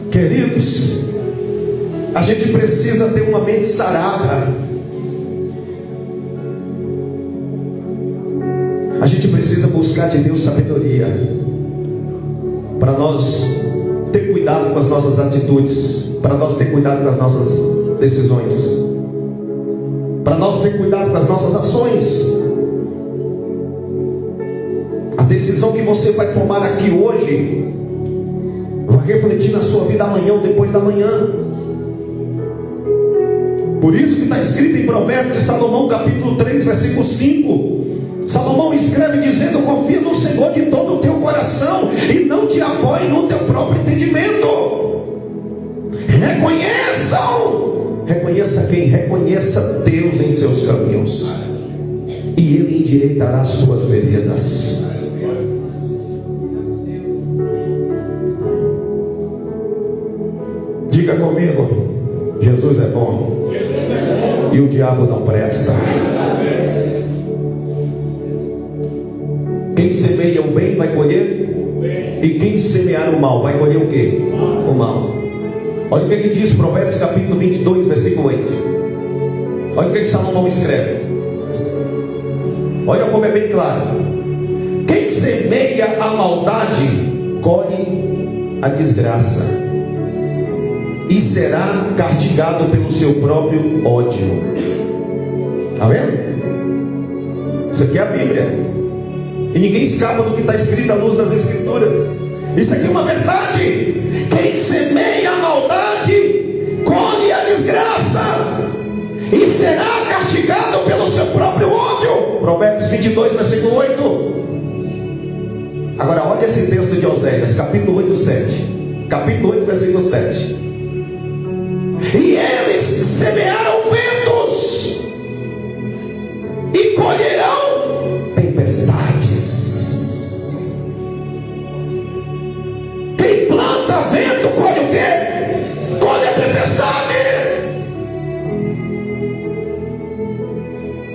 Queridos, a gente precisa ter uma mente sarada. A gente precisa buscar de Deus sabedoria para nós ter cuidado com as nossas atitudes, para nós ter cuidado com as nossas decisões, para nós ter cuidado com as nossas ações. A decisão que você vai tomar aqui hoje vai refletir na sua vida amanhã ou depois da manhã. Por isso que está escrito em Provérbios de Salomão, capítulo 3, versículo 5. Salomão escreve dizendo: confia no Senhor de todo o teu coração e não te apoie no teu próprio entendimento. Reconheçam. Reconheça quem? Reconheça Deus em seus caminhos, e Ele endireitará as suas veredas. Diga comigo: Jesus é bom e o diabo não presta. Quem semeia o bem vai colher, e quem semear o mal vai colher o quê? O mal. Olha o que diz Provérbios capítulo 22, versículo 8. Olha o que Salomão escreve. Olha como é bem claro. Quem semeia a maldade colhe a desgraça, e será castigado pelo seu próprio ódio. Está vendo? Isso aqui é a Bíblia. E ninguém escapa do que está escrito à luz das Escrituras. Isso aqui é uma verdade. Quem semeia a maldade colhe a desgraça, e será castigado pelo seu próprio ódio. Provérbios 22, versículo 8. Agora olha esse texto de Oséias, capítulo 8, 7. Capítulo 8, versículo 7. E eles semearam ventos e colherão tempestades. Quem planta vento colhe o quê? Colhe a tempestade.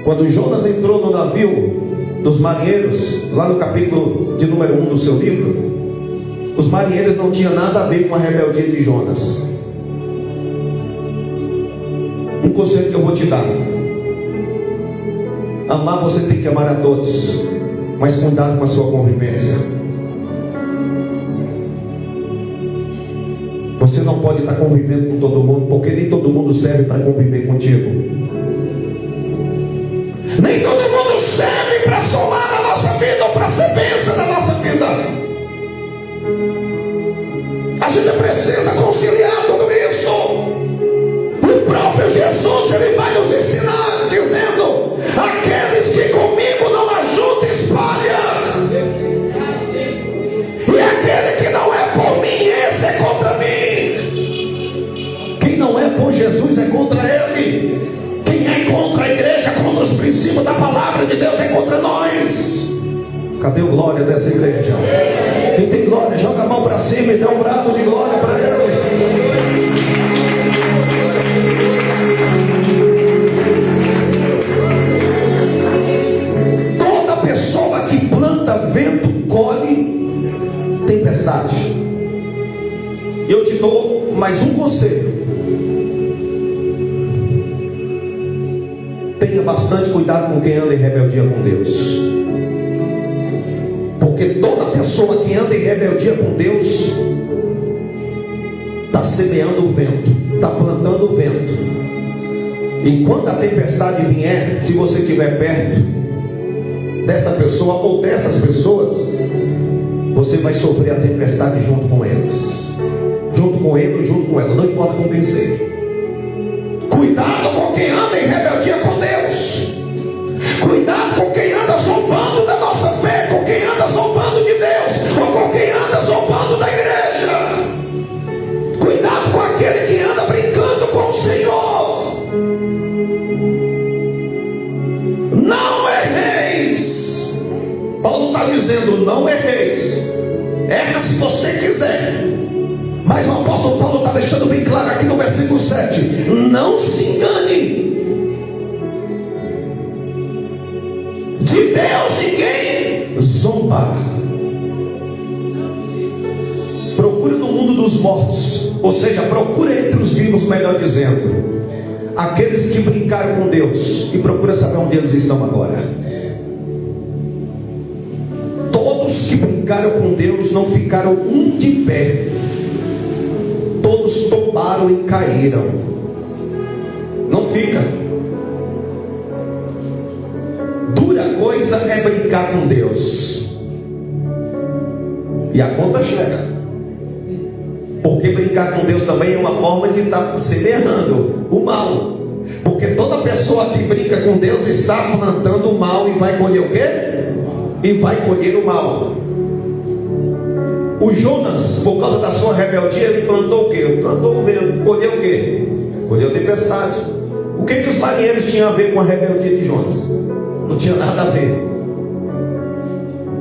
Quando Jonas entrou no navio dos marinheiros, lá no capítulo de número 1 do seu livro, os marinheiros não tinham nada a ver com a rebeldia de Jonas. Um conselho que eu vou te dar: amar, você tem que amar a todos, mas cuidado com a sua convivência. Você não pode estar convivendo com todo mundo, porque nem todo mundo serve para conviver contigo. Nem todo mundo serve para somar na nossa vida ou para ser bênção na nossa vida. A gente precisa conciliar tudo isso. O próprio Jesus, ele vai nos ensinar dizendo: aqueles que comigo não ajuntam, espalha. E aquele que não é por mim, esse é contra mim. Quem não é por Jesus é contra ele. Quem é contra a igreja, contra os princípios da palavra de Deus, é contra nós. Cadê o glória dessa igreja? Quem tem glória, joga a mão para cima e dá um brado de glória para ele. Toda pessoa que planta vento colhe tempestade. Eu te dou mais um conselho: tenha bastante cuidado com quem anda em rebeldia com Deus, porque toda pessoa que anda em rebeldia com Deus está semeando o vento, está plantando o vento. E quando a tempestade vier, se você estiver perto dessa pessoa ou dessas pessoas, você vai sofrer a tempestade junto com eles. com ele ou junto com ela, não importa com quem seja. Cuidado com quem anda em rebeldia com Deus. Cuidado com quem anda zombando da nossa fé, com quem anda zombando de Deus, ou com quem anda zombando da igreja. Cuidado com aquele que anda brincando com o Senhor. Não erreis. Paulo está dizendo: não erreis. Erra se você quiser. Mas o apóstolo Paulo está deixando bem claro aqui no versículo 7: não se engane. De Deus ninguém zomba. Procure no mundo dos mortos, ou seja, procure entre os vivos, melhor dizendo, aqueles que brincaram com Deus, e procura saber onde eles estão agora. Todos que brincaram com Deus não ficaram um de pé, todos tombaram e caíram. Não fica. Dura coisa é brincar com Deus, e a conta chega. Porque brincar com Deus também é uma forma de estar semeando o mal. Porque toda pessoa que brinca com Deus está plantando o mal e vai colher o quê? E vai colher o mal. O Jonas, por causa da sua rebeldia, ele plantou o quê? Plantou o vento. Colheu o quê? Colheu tempestade. O que os marinheiros tinham a ver com a rebeldia de Jonas? Não tinha nada a ver.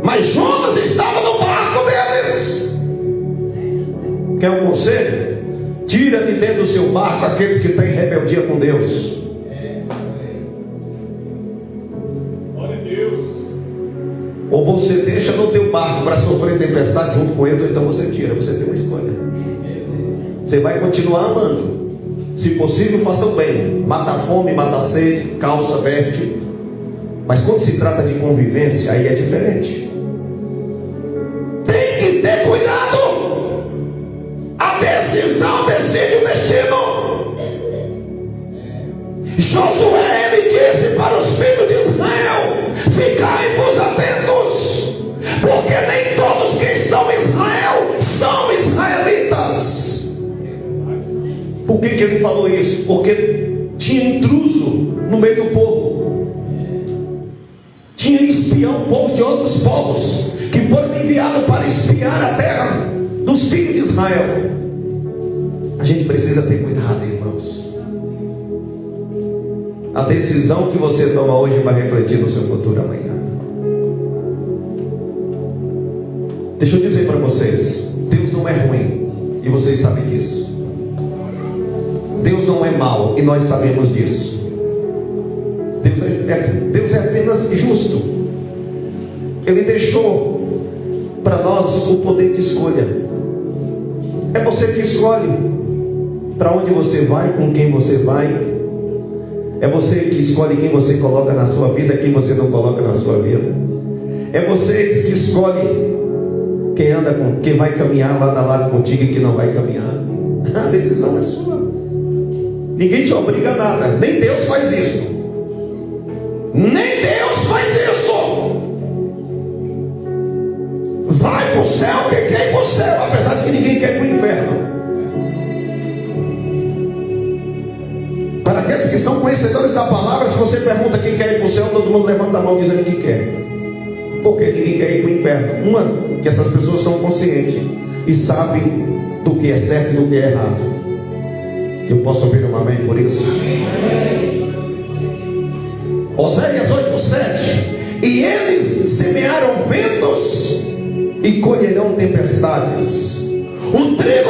Mas Jonas estava no barco deles. Quer um conselho? Tira de dentro do seu barco aqueles que têm rebeldia com Deus. Glória a Deus. Ou você deixa no teu barco para sofrer tempestade junto com ele, ou então você tira. Você tem uma escolha. Você vai continuar amando. Se possível, faça o bem. Mata a fome, mata a sede, calça, veste. Mas quando se trata de convivência, aí é diferente. Tem que ter cuidado. A decisão decide o destino. Josué, ele disse para os filhos de Israel: ficai-vos atentos, porque nem todos que estão em Israel são israelitas. Por que ele falou isso? Porque tinha intruso no meio do povo. Tinha espião, povo de outros povos, que foram enviados para espiar a terra dos filhos de Israel. A gente precisa ter cuidado, irmãos. A decisão que você toma hoje vai refletir no seu futuro amanhã. Deixa eu dizer para vocês: Deus não é ruim, e vocês sabem disso. Deus não é mau, e nós sabemos disso. Deus é apenas justo. Ele deixou para nós o poder de escolha. É você que escolhe para onde você vai, com quem você vai. É você que escolhe quem você coloca na sua vida, quem você não coloca na sua vida. É você que escolhe quem anda com, quem vai caminhar lado a lado contigo e quem não vai caminhar. A decisão é sua. Ninguém te obriga a nada. Nem Deus faz isso. Nem Deus faz isso. Vai para o céu quem quer ir para o céu, apesar de que ninguém quer ir para o inferno. Para aqueles que são conhecedores da palavra, se você pergunta quem quer ir para o céu, todo mundo levanta a mão dizendo que quer. Porque ninguém quer ir para o inferno. Uma, que essas pessoas são conscientes e sabem do que é certo e do que é errado. Eu posso ouvir um amém por isso? Oséias 8:7. E eles semearam ventos e colherão tempestades. O trigo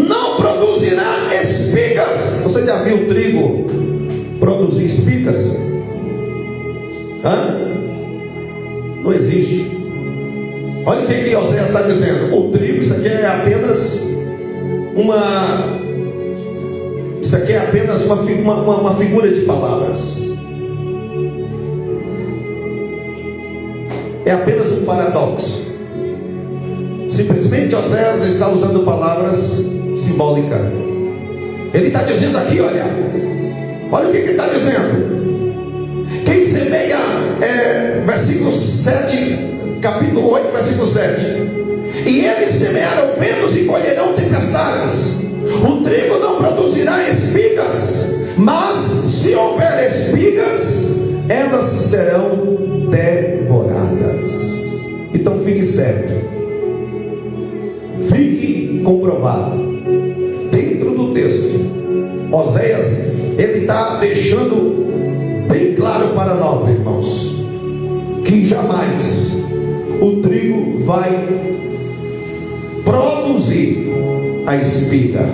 não produzirá espigas. Você já viu o trigo produzir espigas? Não existe. Olha o que Oséias está dizendo. O trigo, isso aqui é apenas uma figura de palavras. É apenas um paradoxo. Simplesmente Oséias está usando palavras simbólicas. Ele está dizendo aqui, olha o que ele está dizendo. Quem semeia, versículo 7, capítulo 8, versículo 7. E eles semearam ventos e colherão tempestades. O trigo não produzirá espigas, mas se houver espigas, elas serão devoradas. Então fique certo, fique comprovado. Dentro do texto, Oséias, ele está deixando bem claro para nós, irmãos, que jamais o trigo vai produzir a espiga.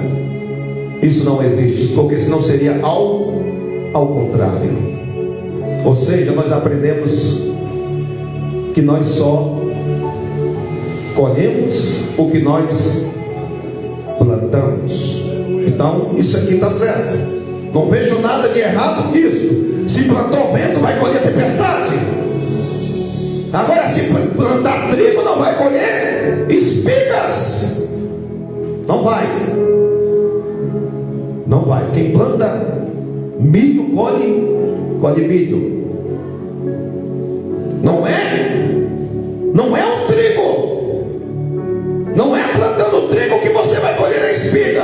Isso não existe, porque senão seria algo ao contrário. Ou seja, nós aprendemos que nós só colhemos o que nós plantamos. Então isso aqui está certo, não vejo nada de errado nisso. Se plantou vento, vai colher tempestade. Agora, se plantar trigo, não vai colher espigas. Não vai. Não vai. Quem planta milho, colhe milho. Não é o trigo. Não é plantando o trigo que você vai colher a espiga.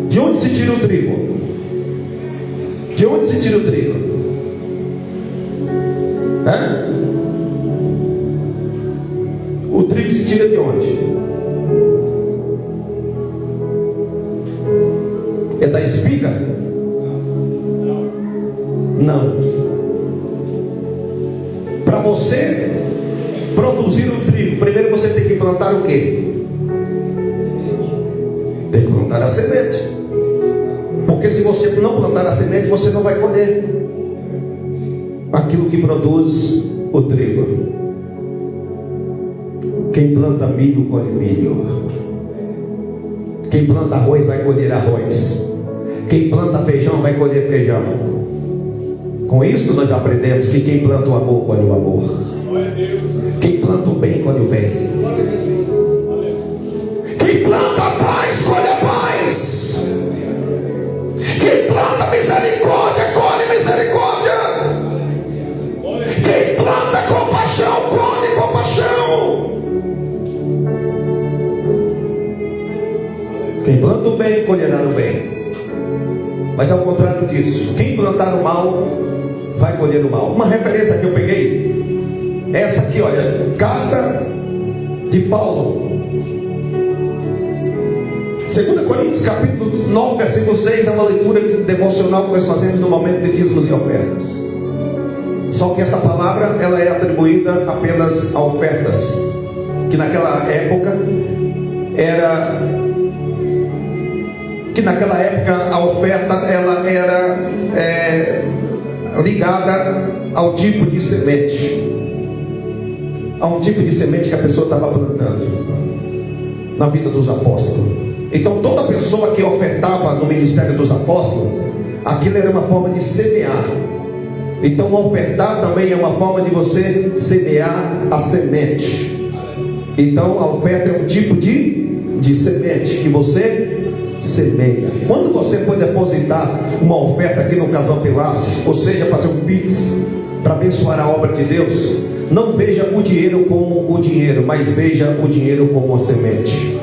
De onde se tira o trigo? De onde se tira o trigo? O trigo se tira de onde? É da espiga? Não. Para você produzir o trigo, primeiro você tem que plantar o quê? Tem que plantar a semente. Porque se você não plantar a semente, você não vai colher aquilo que produz o trigo. Quem planta milho, colhe milho. Quem planta arroz, vai colher arroz. Quem planta feijão, vai colher feijão. Com isso nós aprendemos que quem planta o amor, colhe o amor. Quem planta o bem, colhe o bem. Quem planta a paz, colhe a paz. Quem planta misericórdia, colhe misericórdia. Quem planta compaixão, colhe compaixão. Quem planta o bem, colherá o bem. Mas ao contrário disso, quem plantar o mal, vai colher o mal. Uma referência que eu peguei, essa aqui, olha, carta de Paulo, 2 Coríntios capítulo 9, versículo 6, é uma leitura devocional que nós fazemos no momento de dízimos e ofertas. Só que essa palavra, ela é atribuída apenas a ofertas, que naquela época a oferta ela era ligada ao tipo de semente, a um tipo de semente que a pessoa estava plantando na vida dos apóstolos. Então toda pessoa que ofertava no ministério dos apóstolos, aquilo era uma forma de semear. Então ofertar também é uma forma de você semear a semente. Então a oferta é um tipo de semente que você semeia. Quando você for depositar uma oferta aqui no Casofilace, ou seja, fazer um pix para abençoar a obra de Deus, não veja o dinheiro como o dinheiro, mas veja o dinheiro como uma semente.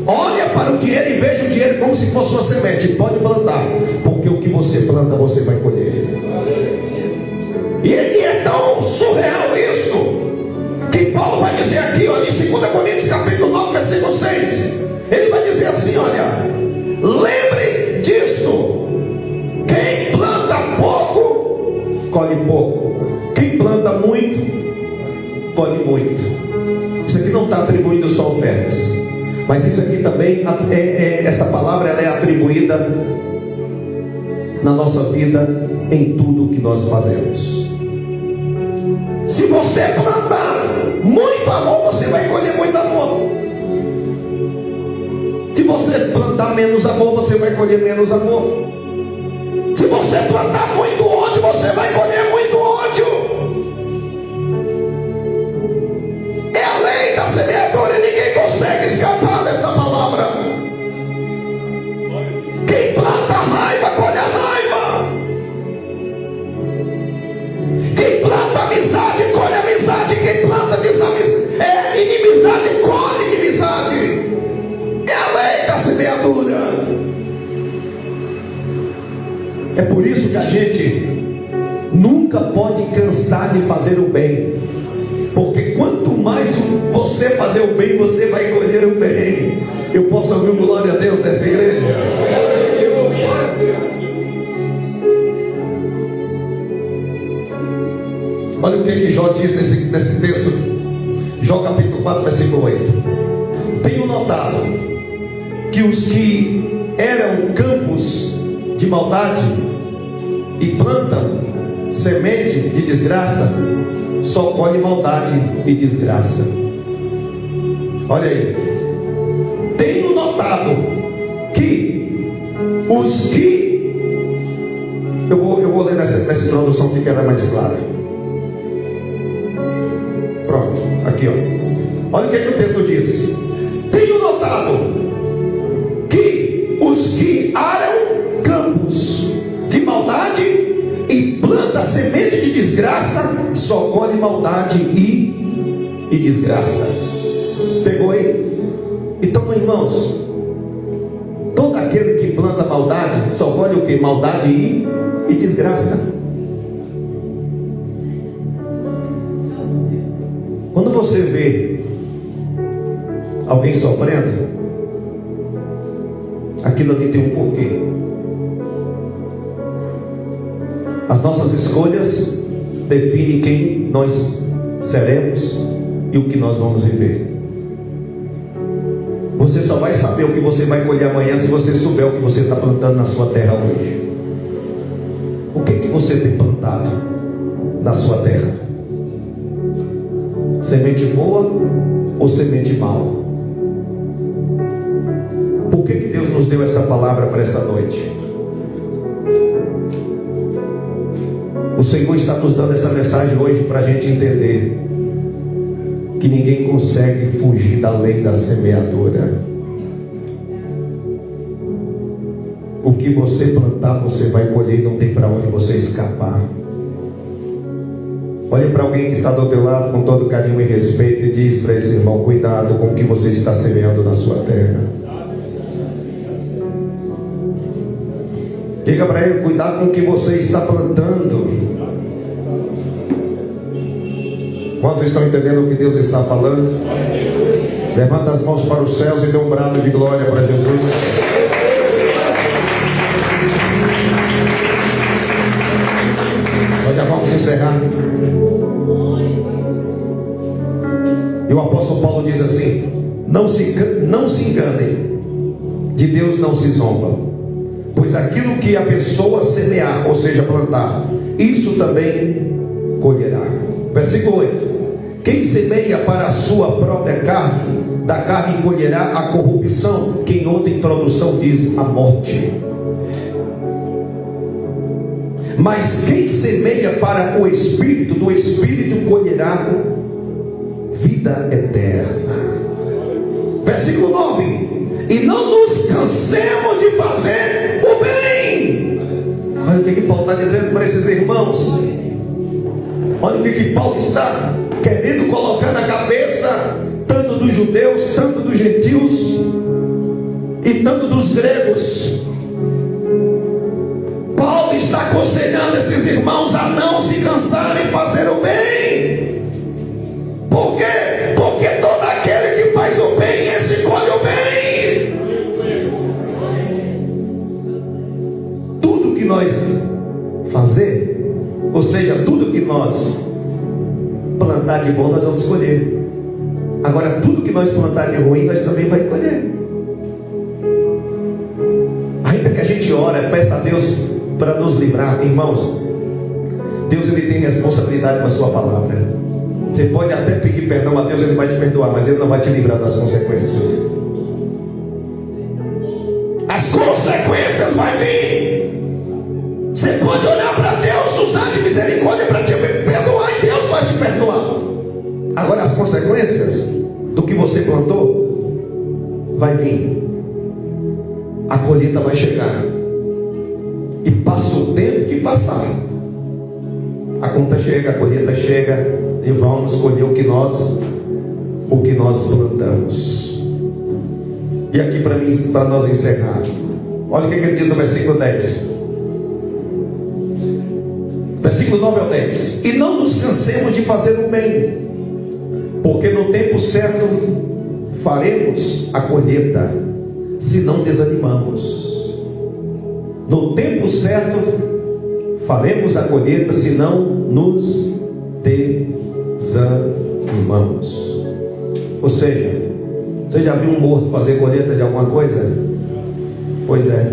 Olha para o dinheiro e veja o dinheiro como se fosse uma semente. Pode plantar, porque o que você planta, você vai colher. E é tão surreal isso, que Paulo vai dizer aqui, olha, em 2 Coríntios capítulo 9, versículo 6, ele vai dizer assim, olha, lembre disso, quem planta pouco, colhe pouco. Quem planta muito, colhe muito. Isso aqui não está atribuindo só ofertas, mas isso aqui também, essa palavra ela é atribuída na nossa vida, em tudo que nós fazemos. Se você plantar muito amor, você vai colher muito amor. Se você plantar menos amor, você vai colher menos amor. Se você plantar muito ódio, você vai colher muito ódio. É a lei da semeadora e ninguém consegue escapar dessa palavra. Quem planta raiva, colhe a raiva. Quem planta amizade, colhe amizade. Quem planta desamizade, inimizade colhe inimizade. É a lei da semeadura. É por isso que a gente nunca pode cansar de fazer o bem, porque quanto mais você fazer o bem, você vai colher o bem. Eu posso ouvir um glória a Deus nessa igreja? Olha o que Jó diz nesse texto. Jó capítulo 4, versículo 8. Tenho notado que os que eram campos de maldade e plantam semente de desgraça, só colhe maldade e desgraça. Olha aí. Tenho notado que os que... Eu vou ler nessa introdução que queda mais clara. Pronto, aqui ó. Olha o que o texto diz. Tenho notado que os que aram campos de maldade e planta semente de desgraça, só colhe maldade e desgraça. Pegou aí? Então, irmãos, todo aquele que planta maldade só colhe o que? Maldade e desgraça. Quando você vê alguém sofrendo, aquilo ali tem um porquê. As nossas escolhas definem quem nós seremos e o que nós vamos viver. Você só vai saber o que você vai colher amanhã se você souber o que você está plantando na sua terra hoje. O que você tem plantado na sua terra? Semente boa ou semente mal? Por que Deus nos deu essa palavra para essa noite? O Senhor está nos dando essa mensagem hoje para a gente entender que ninguém consegue fugir da lei da semeadura. O que você plantar, você vai colher, não tem para onde você escapar. Olhe para alguém que está do outro lado com todo carinho e respeito e diz para esse irmão: cuidado com o que você está semeando na sua terra. Diga para ele: cuidado com o que você está plantando. Quantos estão entendendo o que Deus está falando? Levanta as mãos para os céus e dê um brado de glória para Jesus. Nós já vamos encerrar. E o apóstolo Paulo diz assim: não se enganem, de Deus não se zomba, pois aquilo que a pessoa semear, ou seja, plantar, isso também colherá. Versículo 8: quem semeia para a sua própria carne, da carne colherá a corrupção, que em outra introdução diz a morte. Mas quem semeia para o Espírito, do Espírito colherá vida eterna. Versículo 9: e não nos cansemos de fazer o bem. Olha o que Paulo está dizendo para esses irmãos. Olha o que Paulo está querendo colocar na cabeça, tanto dos judeus, tanto dos gentios e tanto dos gregos. Paulo está aconselhando esses irmãos a não se cansarem de fazer o bem. Por quê? Porque todo aquele que faz o bem, esse colhe o bem. Tudo que nós fazer, ou seja, tudo que nós plantar de bom, nós vamos colher. Agora, tudo que nós plantar de ruim, nós também vamos colher. Ainda que a gente ora, peça a Deus para nos livrar, irmãos, Deus ele tem responsabilidade com a sua palavra. Você pode até pedir perdão a Deus, ele vai te perdoar, mas ele não vai te livrar das consequências. As consequências vão vir. Você pode olhar para Deus, usar de misericórdia para te perdoar, e Deus vai te perdoar. Agora as consequências do que você plantou vai vir. A colheita vai chegar. E passa o tempo que passar, a conta chega, a colheita chega, e vamos colher o que nós o que nós plantamos. E aqui para nós encerrar, olha o que ele diz no versículo 10. Versículo 9 ao 10. E não nos cansemos de fazer o bem, porque no tempo certo faremos a colheita, se não desanimamos. No tempo certo faremos a colheita, se não nos desanimamos. Ou seja, você já viu um morto fazer colheita de alguma coisa? Pois é.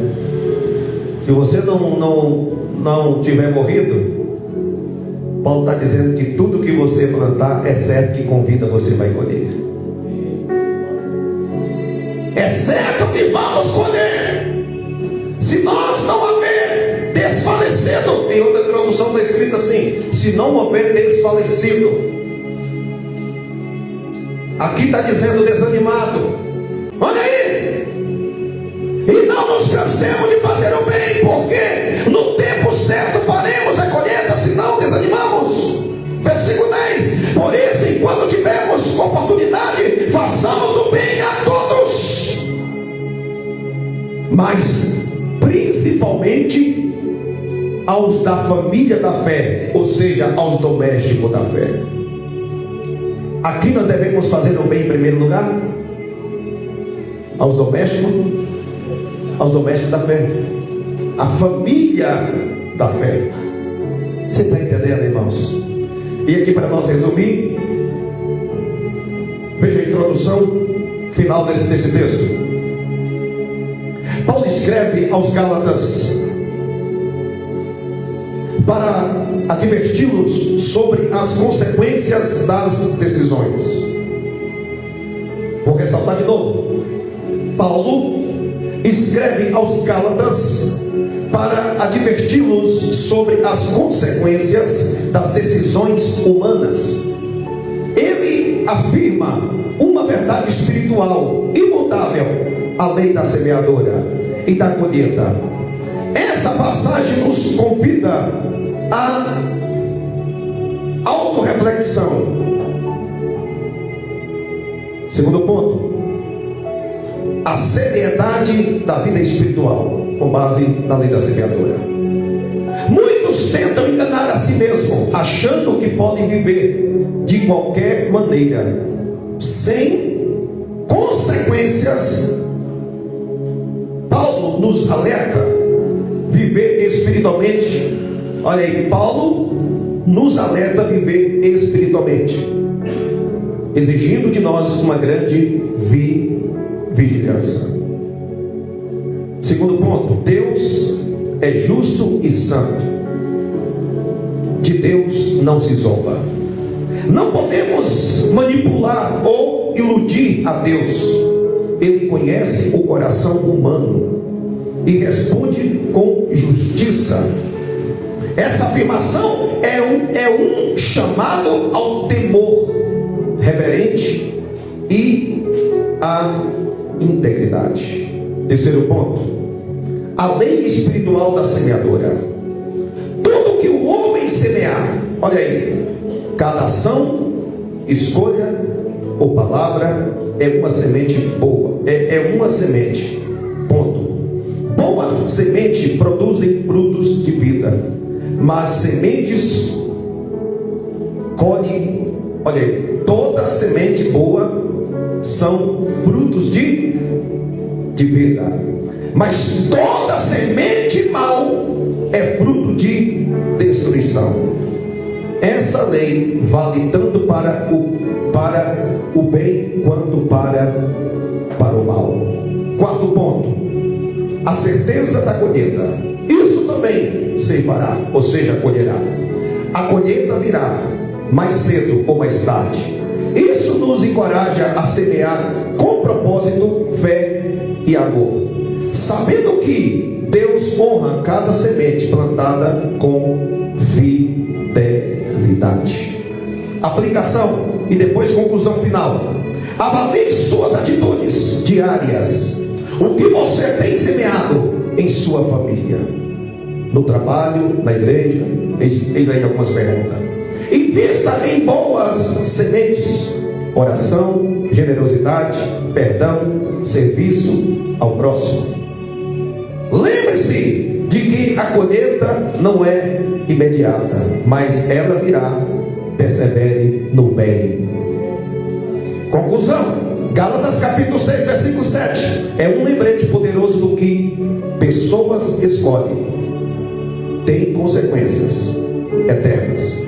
Se você não tiver morrido, Paulo está dizendo que tudo que você plantar é certo que com vida você vai colher. É certo que vamos colher. Se nós não haver desfalecido, em outra tradução está escrito assim: se não houver desfalecido. Aqui está dizendo desanimado. Olha aí. E não nos cansemos de fazer o bem, porque no tempo certo faremos a colheita, se não desanimamos. Versículo 10. Por isso, enquanto tivermos oportunidade, façamos o bem a todos, mas principalmente aos da família da fé, ou seja, aos domésticos da fé. Aqui nós devemos fazer o bem em primeiro lugar aos domésticos da fé, a família da fé. Você está entendendo, irmãos? E aqui para nós resumir, veja a introdução final desse texto. Paulo escreve aos Gálatas para adverti-los sobre as consequências das decisões. Vou ressaltar de novo. Paulo escreve aos Gálatas para adverti-los sobre as consequências das decisões humanas. Ele afirma uma verdade espiritual imutável: a lei da semeadora e da colheita. Essa passagem nos convida a autorreflexão. Segundo ponto, a seriedade da vida espiritual, com base na lei da semeadura. Muitos tentam enganar a si mesmos, achando que podem viver de qualquer maneira, sem consequências. Paulo nos alerta: viver espiritualmente. Olha aí, Paulo nos alerta a viver espiritualmente, exigindo de nós uma grande vigilância. Segundo ponto, Deus é justo e santo. De Deus não se zomba. Não podemos manipular ou iludir a Deus. Ele conhece o coração humano e responde com justiça. Essa afirmação é um chamado ao temor reverente e à integridade. Terceiro ponto, a lei espiritual da semeadura. Tudo que o homem semear, olha aí, cada ação, escolha ou palavra é uma semente boa, é uma semente, ponto. Boas sementes produzem frutos de vida, mas sementes colhe, olha aí, toda semente boa são frutos de vida, mas toda semente mal é fruto de destruição. Essa lei vale tanto para o bem quanto para o mal. Quarto ponto, a certeza da colheita. Isso também ceifará, ou seja, colherá. A colheita virá mais cedo ou mais tarde. Isso nos encoraja a semear com propósito, fé e amor, sabendo que Deus honra cada semente plantada com fidelidade. Aplicação e depois conclusão final. Avalie suas atitudes diárias. O que você tem semeado em sua família, no trabalho, na igreja? Eis aí algumas perguntas. Invista em boas sementes oração, generosidade, perdão, serviço ao próximo. Lembre-se de que a colheita não é imediata, mas ela virá. Persevere no bem. Conclusão: Gálatas capítulo 6, versículo 7 é um lembrete poderoso do que pessoas escolhem. Tem consequências eternas.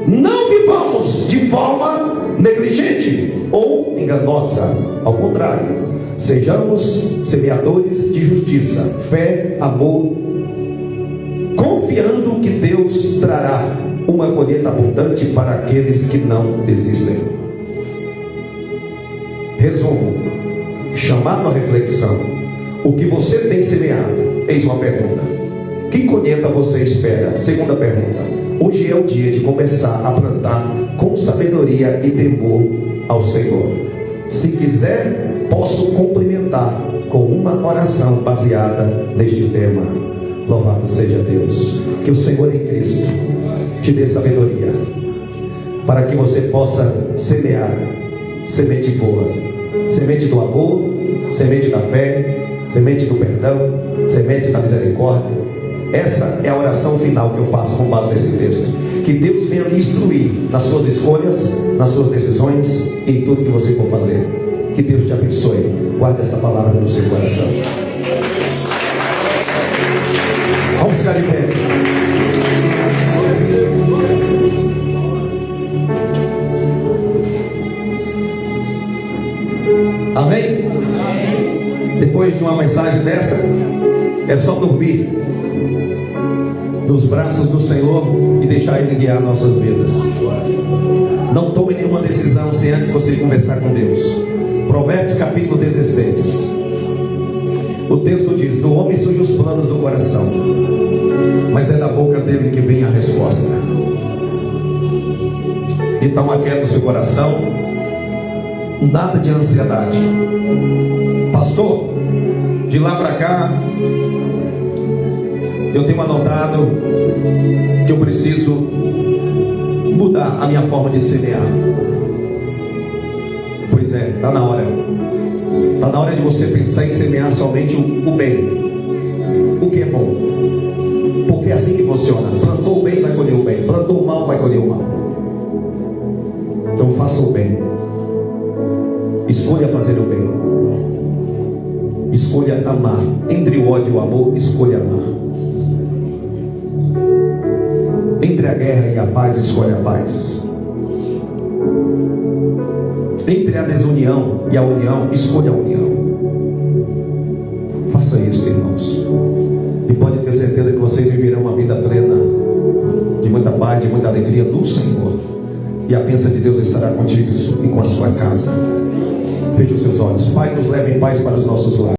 Não vivamos de forma negligente ou enganosa. Ao contrário, sejamos semeadores de justiça, fé, amor, confiando que Deus trará uma colheita abundante para aqueles que não desistem. Resumo, chamado à reflexão: o que você tem semeado? Eis uma pergunta: que colheita você espera? Segunda pergunta: hoje é o dia de começar a plantar com sabedoria e temor ao Senhor. Se quiser, posso complementar com uma oração baseada neste tema. Louvado seja Deus. Que o Senhor em Cristo te dê sabedoria, para que você possa semear semente boa, semente do amor, semente da fé, semente do perdão, semente da misericórdia. Essa é a oração final que eu faço com base nesse texto. Que Deus venha lhe instruir nas suas escolhas, nas suas decisões e em tudo que você for fazer. Que Deus te abençoe. Guarde esta palavra no seu coração. Vamos ficar de pé. Amém? Depois de uma mensagem dessa, é só dormir nos braços do Senhor e deixar Ele guiar nossas vidas. Não tome nenhuma decisão sem antes você conversar com Deus. Provérbios capítulo 16. O texto diz: do homem surgem os planos do coração, mas é da boca dele que vem a resposta. Então aquieta o seu coração. Nada de ansiedade. Pastor, de lá para cá eu tenho anotado que eu preciso mudar a minha forma de semear. Pois é, está na hora. Está na hora de você pensar em semear somente o bem, o que é bom. Porque é assim que funciona. Plantou o bem, vai colher o bem. Plantou o mal, vai colher o mal. Então faça o bem. Escolha fazer o bem. Escolha amar. Entre o ódio e o amor, escolha amar. Entre a guerra e a paz, escolha a paz. Entre a desunião e a união, escolha a união. Faça isso, irmãos. E pode ter certeza que vocês viverão uma vida plena, de muita paz, de muita alegria no Senhor. E a bênção de Deus estará contigo e com a sua casa. Feche os seus olhos. Pai, nos leve em paz para os nossos lares.